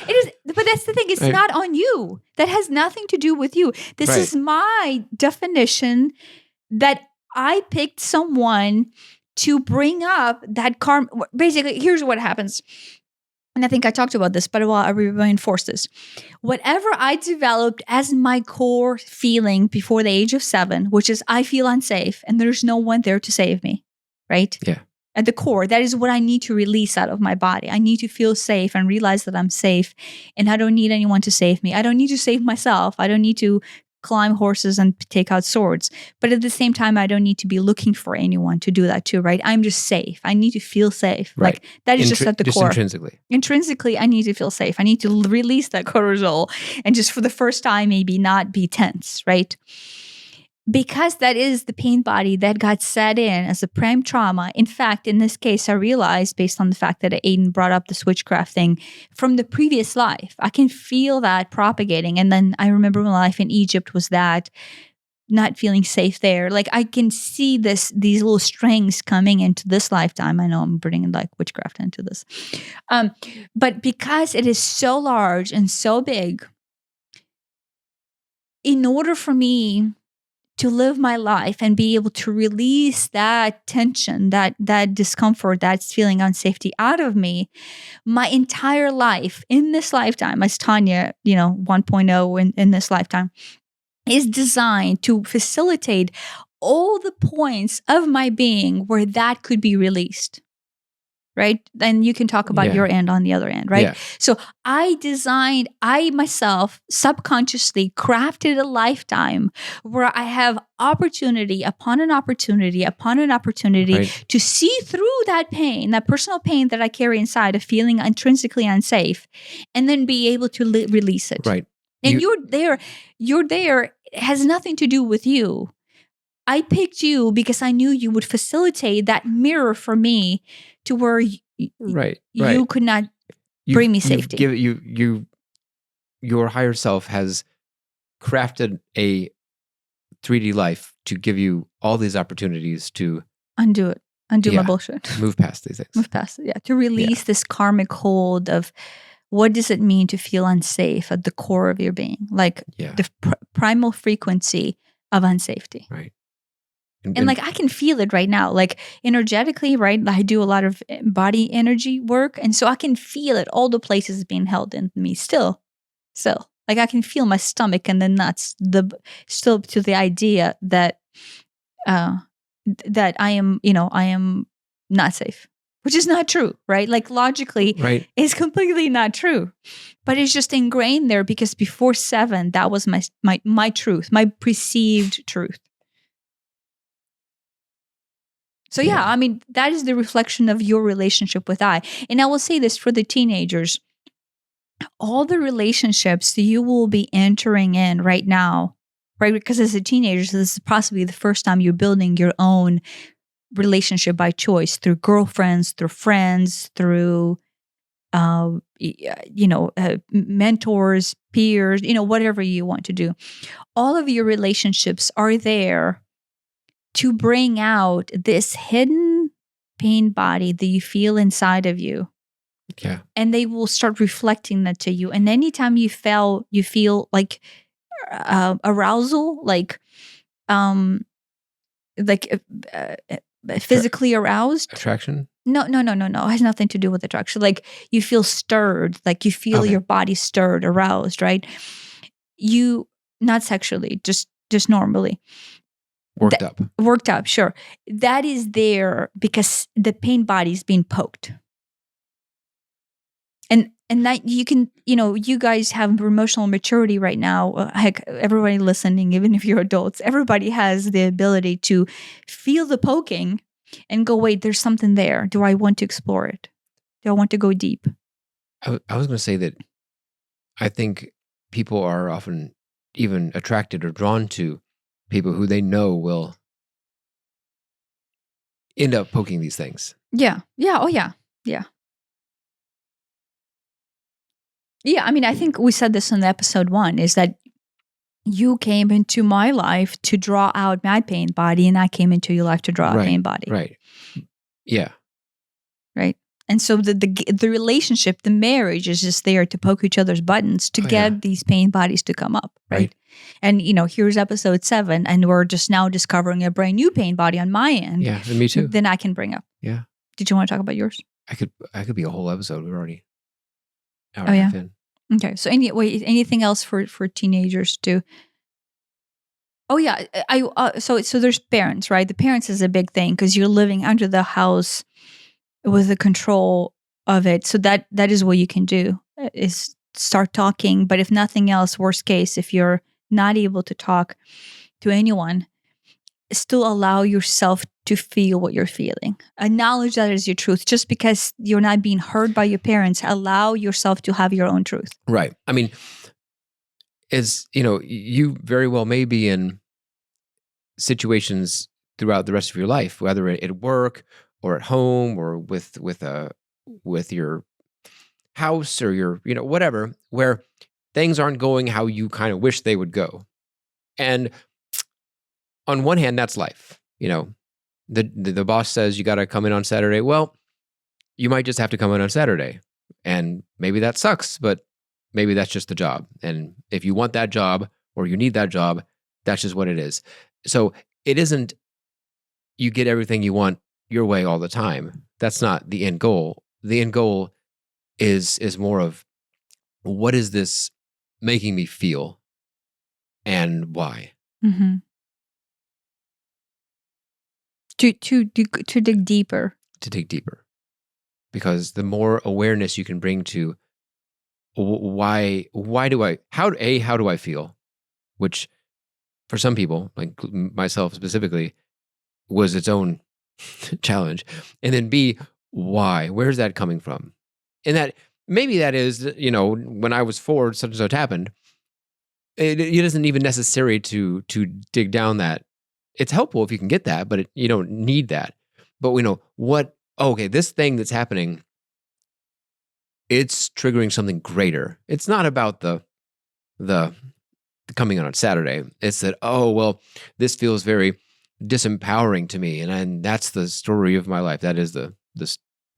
It is, but that's the thing. It's not on you. That has nothing to do with you. This is my definition that I picked someone to bring up that karma. Basically, here's what happens. And I think I talked about this, but I reinforce this. Whatever I developed as my core feeling before the age of 7, which is I feel unsafe and there's no one there to save me, right? Yeah. At the core, that is what I need to release out of my body. I need to feel safe and realize that I'm safe and I don't need anyone to save me. I don't need to save myself. I don't need to climb horses and take out swords. But at the same time, I don't need to be looking for anyone to do that too, right? I'm just safe. I need to feel safe. Right. Like that is just at the core. Intrinsically. Intrinsically, I need to feel safe. I need to release that cortisol and just for the first time, maybe not be tense, right? Because that is the pain body that got set in as a prime trauma. In fact, in this case, I realized based on the fact that Aiden brought up the switchcraft thing from the previous life, I can feel that propagating. And then I remember my life in Egypt was that not feeling safe there. Like I can see these little strings coming into this lifetime. I know I'm bringing like witchcraft into this. But because it is so large and so big, in order for me to live my life and be able to release that tension, that discomfort, that feeling unsafety out of me, my entire life in this lifetime, as Tanya, 1.0 in this lifetime, is designed to facilitate all the points of my being where that could be released. Right? Then you can talk about your end on the other end, right? Yeah. So I myself subconsciously crafted a lifetime where I have opportunity upon an opportunity upon an opportunity to see through that pain, that personal pain that I carry inside of feeling intrinsically unsafe, and then be able to release it. Right. And you're there. It has nothing to do with you. I picked you because I knew you would facilitate that mirror for me to where you could not bring me safety. Your higher self has crafted a 3D life to give you all these opportunities to undo my bullshit. Move past these things. Move past it, to release this karmic hold of what does it mean to feel unsafe at the core of your being, like the primal frequency of unsafety. Right. And like I can feel it right now, like energetically, right? I do a lot of body energy work. And so I can feel it, all the places being held in me still. Like I can feel my stomach and the nuts, still to the idea that that I am not safe, which is not true, right? Like logically, it's completely not true. But it's just ingrained there because before 7, that was my truth, my perceived truth. So I mean, that is the reflection of your relationship with I. And I will say this for the teenagers, all the relationships that you will be entering in right now, right? Because as a teenager, this is possibly the first time you're building your own relationship by choice through girlfriends, through friends, through, mentors, peers, whatever you want to do. All of your relationships are there to bring out this hidden pain body that you feel inside of you. Yeah. And they will start reflecting that to you. And anytime you feel like arousal, like like physically aroused. Attraction? No. It has nothing to do with attraction. Like you feel stirred, like you feel Okay. your body stirred, aroused, right? You, not sexually, just normally. Worked up. Worked up, sure. That is there because the pain body is being poked. And that you can, you guys have emotional maturity right now. Heck, everybody listening, even if you're adults, everybody has the ability to feel the poking and go, wait, there's something there. Do I want to explore it? Do I want to go deep? I was going to say that I think people are often even attracted or drawn to people who they know will end up poking these things. Yeah. Oh, yeah. Yeah, I mean, I think we said this in episode 1, is that you came into my life to draw out my pain body, and I came into your life to draw out pain body. Right. Yeah. Right. And so the relationship, the marriage is just there to poke each other's buttons to get these pain bodies to come up. Right. And, here's episode 7, and we're just now discovering a brand new pain body on my end. Yeah, and me too. Then I can bring up. Yeah. Did you want to talk about yours? I could be a whole episode. We're already hour and a a half half in. Okay. So anything else for teenagers to? Oh yeah. So there's parents, right? The parents is a big thing because you're living under the house with the control of it. So that is what you can do, is start talking. But if nothing else, worst case, if you're not able to talk to anyone, still allow yourself to feel what you're feeling. Acknowledge that as your truth. Just because you're not being heard by your parents, allow yourself to have your own truth. Right. I mean, you very well may be in situations throughout the rest of your life, whether at work or at home or with your house or your, whatever, where things aren't going how you kind of wish they would go. And on one hand, that's life. The boss says you got to come in on Saturday. Well, you might just have to come in on Saturday, and maybe that sucks, but maybe that's just the job. And if you want that job or you need that job, that's just what it is. So it isn't you get everything you want your way all the time. That's not the end goal. The end goal is more of, what is this making me feel and why? Mm-hmm. To dig deeper. To dig deeper. Because the more awareness you can bring to how do I feel? Which for some people, like myself specifically, was its own challenge. And then B, why? Where's that coming from? And that maybe that is, when I was 4, such and such happened. It isn't even necessary to dig down that. It's helpful if you can get that, but you don't need that. But we know this thing that's happening, it's triggering something greater. It's not about the coming on Saturday. It's that, this feels very disempowering to me, and that's the story of my life. That is the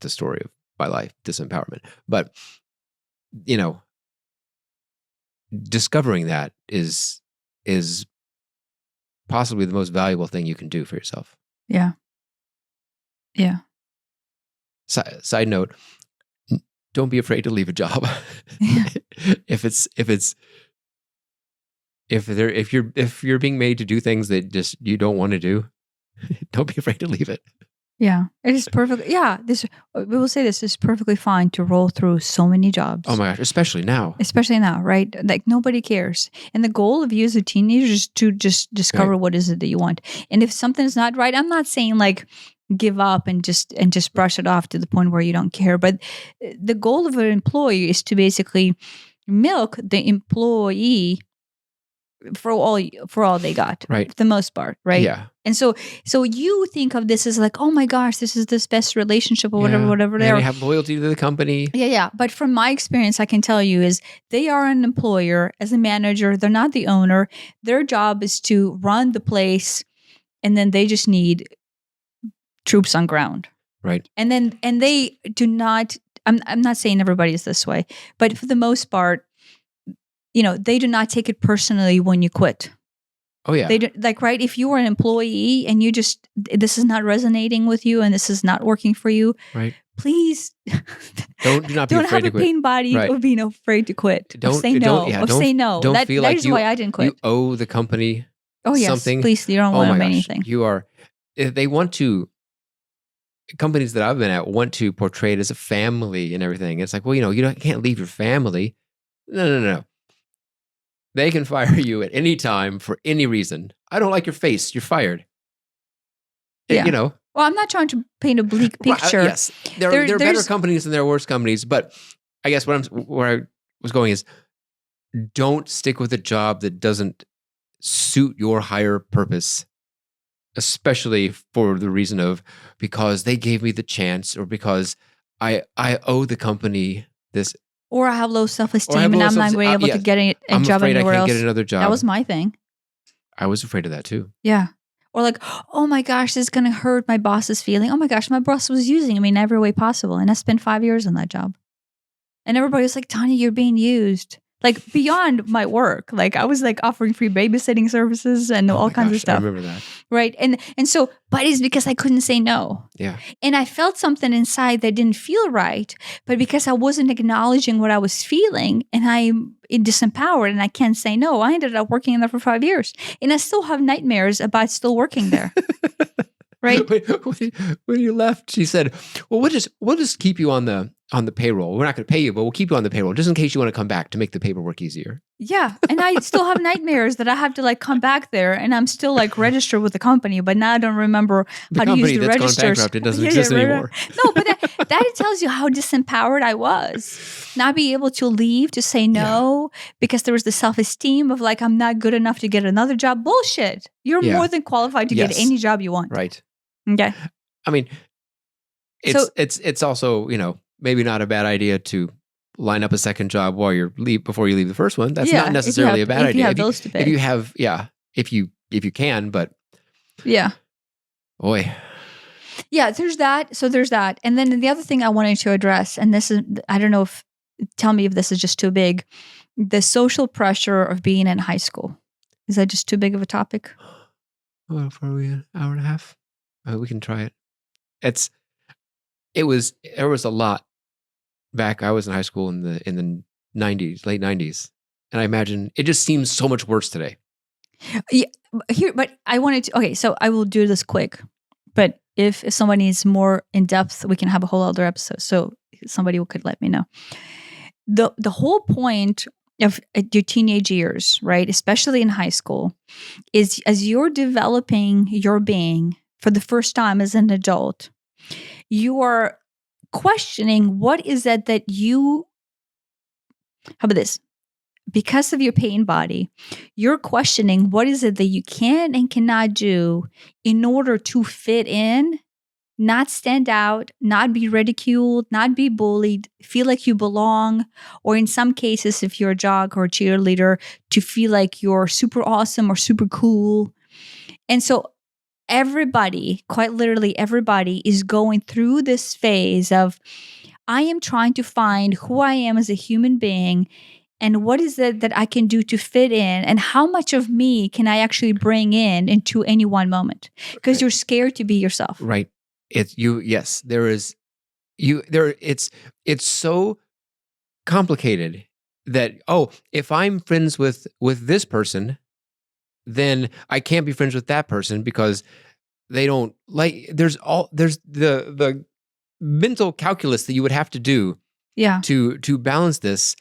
story of my life, disempowerment. But discovering that is possibly the most valuable thing you can do for yourself. Yeah. Side note: don't be afraid to leave a job. Yeah. if you're being made to do things that just you don't want to do, don't be afraid to leave it. Yeah, it is perfect. Yeah, we will say this is perfectly fine to roll through so many jobs. Oh my gosh, especially now, right? Like nobody cares. And the goal of you as a teenager is to just discover what is it that you want. And if something's not right, I'm not saying like give up and just brush it off to the point where you don't care. But the goal of an employer is to basically milk the employee for all they got, right? For the most part, right? Yeah. And so you think of this as like, oh my gosh, this is this best relationship or whatever. And they have loyalty to the company. Yeah. But from my experience, I can tell you is they are an employer as a manager. They're not the owner. Their job is to run the place, and then they just need troops on ground, right? And they do not. I'm not saying everybody is this way, but for the most part, they do not take it personally when you quit. Oh yeah. They don't, like, right? If you were an employee and you just, this is not resonating with you and this is not working for you, Right. please Do not be don't afraid have to a quit. pain body Right. of being afraid to quit. Of say Don't no. yeah, Of say no. don't That feel that like is why I didn't you quit. owe the company Oh yes, something. please. You don't Oh owe my them gosh. anything. You are if they want to companies that I've been at want to portray it as a family and everything. It's like, well, you can't leave your family. No. They can fire you at any time for any reason. I don't like your face. You're fired. Yeah. You know. Well, I'm not trying to paint a bleak picture. Yes, there are better companies and there are worse companies, but I guess where I was going is don't stick with a job that doesn't suit your higher purpose, especially for the reason of because they gave me the chance or because I owe the company this. Or I have low Or I self-esteem have and low I'm not self-esteem. able to Yes. get a I'm job afraid I anywhere can't else. get another job. That was my thing. I was afraid of that too. Yeah. Or like, oh my gosh, this is going to hurt my boss's feeling. Oh my gosh, my boss was using me in every way possible. And I spent 5 years on that job. And everybody was like, Tanya, you're being used. Like beyond my work. Like I was like offering free babysitting services and all kinds of I stuff. remember that. Right. And so, but it's because I couldn't say no. Yeah. And I felt something inside that didn't feel right, but because I wasn't acknowledging what I was feeling and I'm disempowered and I can't say no, I ended up working in there for 5 years. And I still have nightmares about still working there. Right? When you left, she said, "Well, we'll just keep you on the payroll. We're not going to pay you, but we'll keep you on the payroll just in case you want to come back to make the paperwork easier." Yeah. And I still have nightmares that I have to like come back there and I'm still like registered with the company, but now I don't remember how to use the company that's gone registers. bankrupt, it doesn't exist anymore. No, but that tells you how disempowered I was. Not be able to leave, to say no, because there was the self-esteem of like, I'm not good enough to get another job. Bullshit. You're more than qualified to get any job you want. Right. Okay. I mean, it's also, maybe not a bad idea to line up a second job while before you leave the first one. That's not necessarily a bad idea. If you have bills to pay. If you have, if you can, but yeah. Boy. Yeah, there's that. So there's that. And then the other thing I wanted to address, and this is, I don't know tell me if this is just too big, the social pressure of being in high school. Is that just too big of a topic? Well, for an hour and a half? We can try it. There was a lot back. I was in high school in the 90s, late 90s. And I imagine it just seems so much worse today. Yeah, but I wanted to, okay, so I will do this quick. But if someone needs more in depth, we can have a whole other episode. So somebody could let me know. The whole point of your teenage years, right, especially in high school, is as you're developing your being for the first time as an adult, you are questioning what is it that you, how about this? Because of your pain body, you're questioning what is it that you can and cannot do in order to fit in, not stand out, not be ridiculed, not be bullied, feel like you belong, or in some cases, if you're a jock or a cheerleader, to feel like you're super awesome or super cool. And so everybody, quite literally everybody, is going through this phase of, I am trying to find who I am as a human being and what is it that I can do to fit in and how much of me can I actually bring in into any one moment? Because you're scared to be yourself. Right. Yes, there is it's so complicated that, if I'm friends with this person, then I can't be friends with that person because they don't like, there's the mental calculus that you would have to do to balance this.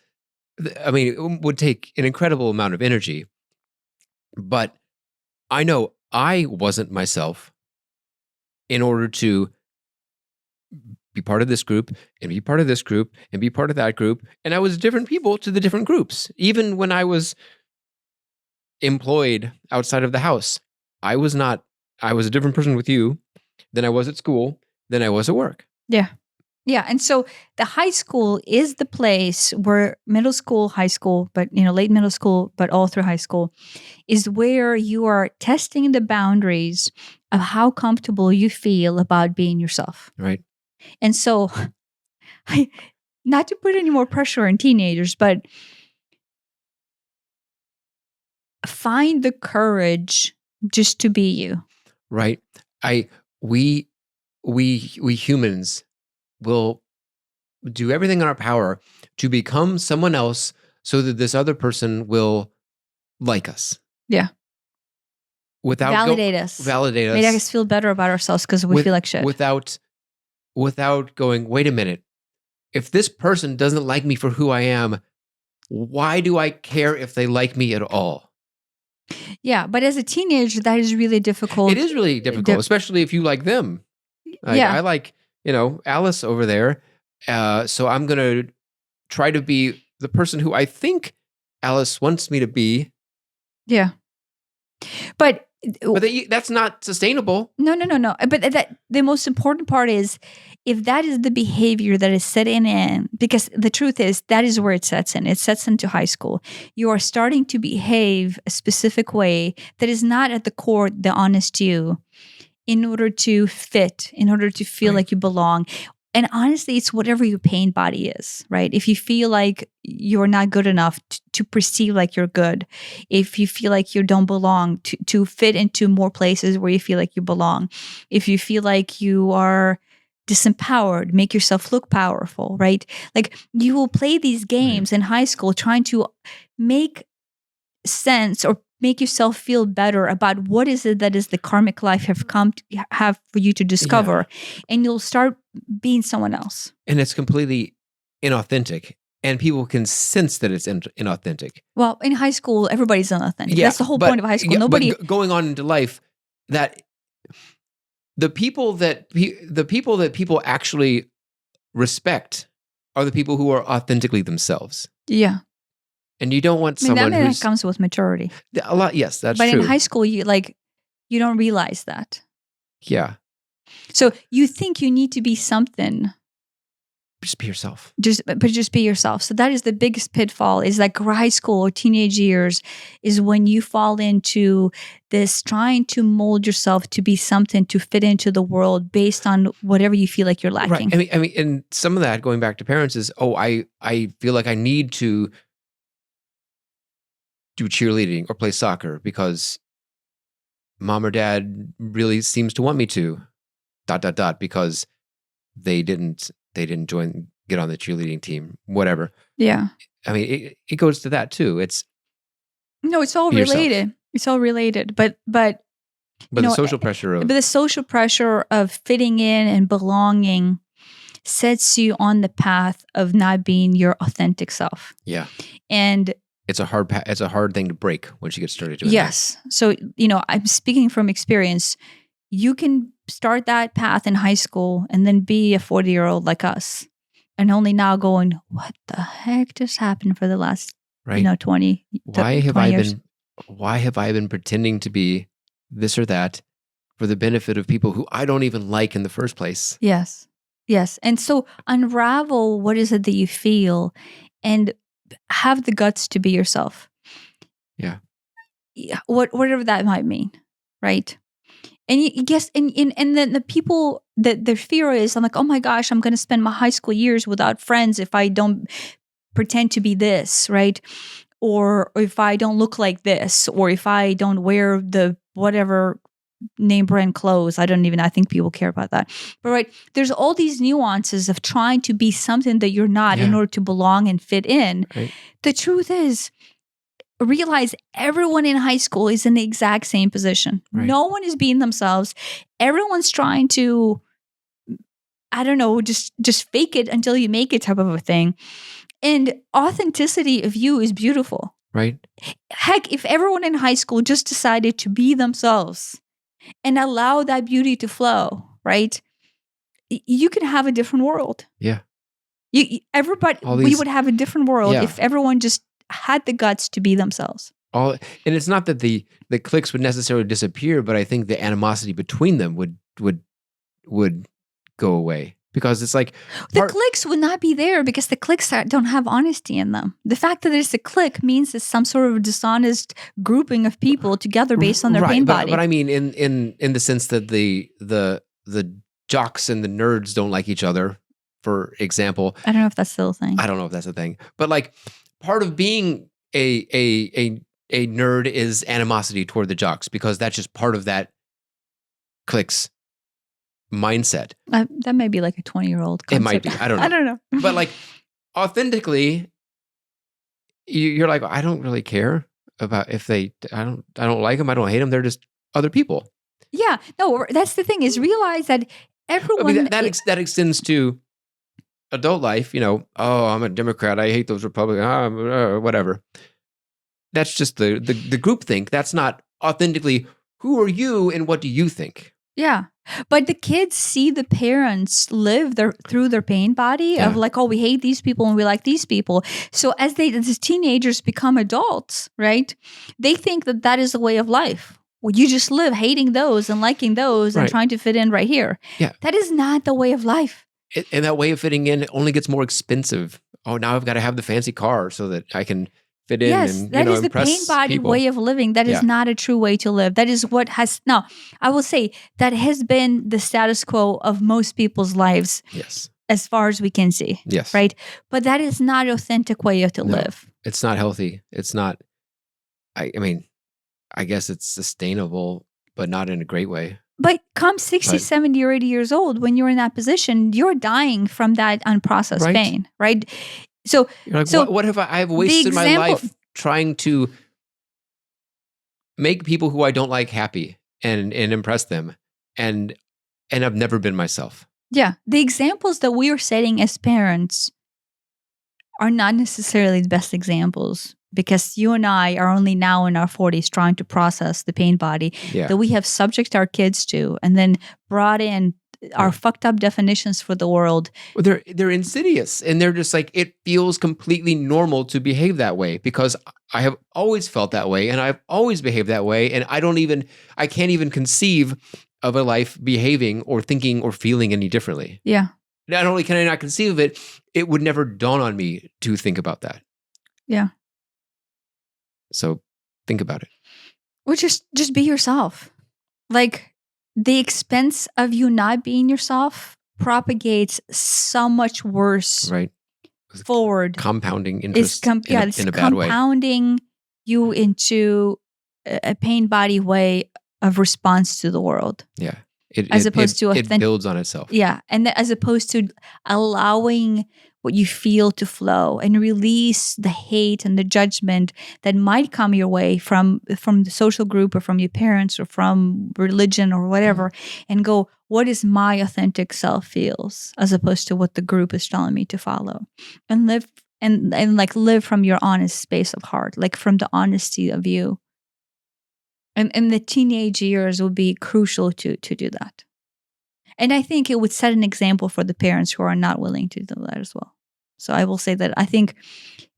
I mean, it would take an incredible amount of energy, but I know I wasn't myself in order to be part of this group and be part of this group and be part of that group. And I was different people to the different groups. Even when I was employed outside of the house, I was a different person with you than I was at school, than I was at work. Yeah. Yeah. And so the high school is the place where middle school, high school, but late middle school, but all through high school is where you are testing the boundaries of how comfortable you feel about being yourself. Right. And so not to put any more pressure on teenagers, but find the courage just to be you. Right. We humans will do everything in our power to become someone else so that this other person will like us. Yeah. Without Validate us. validate Make us us feel better about ourselves because we feel like shit. without going, wait a minute. If this person doesn't like me for who I am, why do I care if they like me at all? Yeah, but as a teenager, that is really difficult. It is really difficult, especially if you like them. Yeah. I like, Alice over there. So I'm going to try to be the person who I think Alice wants me to be. Yeah. But that's not sustainable. No. But the most important part is if that is the behavior that is set in, because the truth is that is where it sets in. It sets into high school. You are starting to behave a specific way that is not at the core the honest you, in order to fit, in order to feel like you belong. And honestly, it's whatever your pain body is, right? If you feel like you're not good enough to perceive like you're good, if you feel like you don't belong, to fit into more places where you feel like you belong, if you feel like you are disempowered, make yourself look powerful, right? Like you will play these games in high school trying to make sense or make yourself feel better about what is it that is the karmic life have for you to discover, and you'll start being someone else. And it's completely inauthentic, and people can sense that it's inauthentic. Well, in high school, everybody's inauthentic. That's the whole point of high school. Nobody going on into life, that the people that people actually respect are the people who are authentically themselves. Yeah. And you don't want someone that comes with maturity. A lot, yes, that's true. But in high school, you don't realize that. Yeah. So you think you need to be something. Just be yourself. Just be yourself. So that is the biggest pitfall, is like high school or teenage years is when you fall into this trying to mold yourself to be something, to fit into the world based on whatever you feel like you're lacking. Right. I mean, and some of that, going back to parents, is, I feel like I need to do cheerleading or play soccer because mom or dad really seems to want me to ... because they didn't get on the cheerleading team, whatever. Yeah. I mean, it goes to that too. It's all related. It's all related, but the social pressure of... But the social pressure of fitting in and belonging sets you on the path of not being your authentic self. Yeah. And it's a hard thing to break once you get started doing yes. That. So, I'm speaking from experience. You can start that path in high school and then be a 40-year-old like us, and only now going, what the heck just happened for the last 20 why have 20 I years? Why have I been pretending to be this or that for the benefit of people who I don't even like in the first place? Yes. And so unravel what is it that you feel and have the guts to be yourself. Yeah. Whatever that might mean, right? And you guess, and then the people that their fear is, I'm like, oh my gosh, I'm going to spend my high school years without friends if I don't pretend to be this, right? Or if I don't look like this, or if I don't wear the whatever name brand clothes. I think people care about that. But right, there's all these nuances of trying to be something that you're not in order to belong and fit in. Right. The truth is, realize everyone in high school is in the exact same position. Right. No one is being themselves. Everyone's trying to, I don't know, just fake it until you make it type of a thing. And authenticity of you is beautiful. Right. Heck, if everyone in high school just decided to be themselves and allow that beauty to flow, right? You could have a different world. Yeah. We would have a different world if everyone just had the guts to be themselves. And it's not that the cliques would necessarily disappear, but I think the animosity between them would go away, because it's like the cliques would not be there because the cliques don't have honesty in them. The fact that it's a clique means it's some sort of dishonest grouping of people together based on their pain body. But I mean, in the sense that the jocks and the nerds don't like each other, for example. I don't know if that's still a thing. I don't know if that's a thing, but like part of being a a nerd is animosity toward the jocks, because that's just part of that clique's mindset. That may be like a 20-year-old concept. It might be. I don't know. I don't know. But like authentically, you're like, I don't really care about if I don't like them. I don't hate them. They're just other people. Yeah. No, that's the thing, is realize that everyone. I mean, that extends to adult life. Oh, I'm a Democrat. I hate those Republicans. Whatever. That's just the group think. That's not authentically, who are you and what do you think? Yeah. But the kids see the parents live through their pain body of like, oh, we hate these people and we like these people. So as teenagers become adults, right, they think that is the way of life. Well, you just live hating those and liking those and trying to fit in right here. Yeah. That is not the way of life. And that way of fitting in only gets more expensive. Oh, now I've got to have the fancy car so that I can fit in. Yes, and, that is the impress pain body people. way of living. That is not a true way to live. That is what has, now, I will say that has been the status quo of most people's lives. Yes. As far as we can see. Yes. Right? But that is not an authentic way to live. It's not healthy. It's not, I mean, I guess it's sustainable, but not in a great way. But come 60, 70, or 80 years old, when you're in that position, you're dying from that unprocessed pain, right? So, you're like, what have I've wasted my life trying to make people who I don't like happy and impress them, and I've never been myself. Yeah, the examples that we are setting as parents are not necessarily the best examples, because you and I are only now in our 40s trying to process the pain body that we have subject our kids to, and then brought in our fucked up definitions for the world. Well, they're insidious, and they're just like, it feels completely normal to behave that way because I have always felt that way and I've always behaved that way, and I can't even conceive of a life behaving or thinking or feeling any differently. Yeah. Not only can I not conceive of it, it would never dawn on me to think about that. Yeah. So think about it. Or just be yourself. Like, the expense of you not being yourself propagates so much worse forward. Compounding interest in a bad way. It's compounding you into a pain body way of response to the world. Yeah. It builds on itself. Yeah. And as opposed to allowing what you feel to flow and release the hate and the judgment that might come your way from the social group or from your parents or from religion or whatever, and go, what is my authentic self feels, as opposed to what the group is telling me to follow, and live and like live from your honest space of heart, like from the honesty of you. And the teenage years will be crucial to do that. And I think it would set an example for the parents who are not willing to do that as well. So I will say that I think,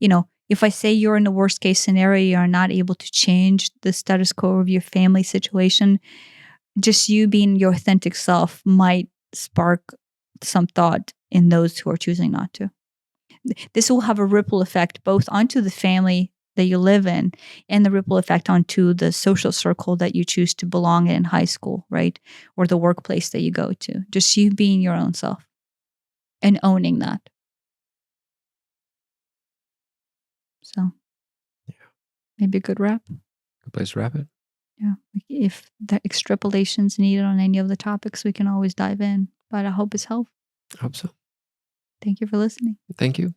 if I say you're in the worst case scenario, you are not able to change the status quo of your family situation, just you being your authentic self might spark some thought in those who are choosing not to. This will have a ripple effect both onto the family that you live in and the ripple effect onto the social circle that you choose to belong in high school, right? Or the workplace that you go to. Just you being your own self and owning that. So, maybe a good wrap. Good place to wrap it. Yeah. If the extrapolations needed on any of the topics, we can always dive in. But I hope it's helpful. I hope so. Thank you for listening. Thank you.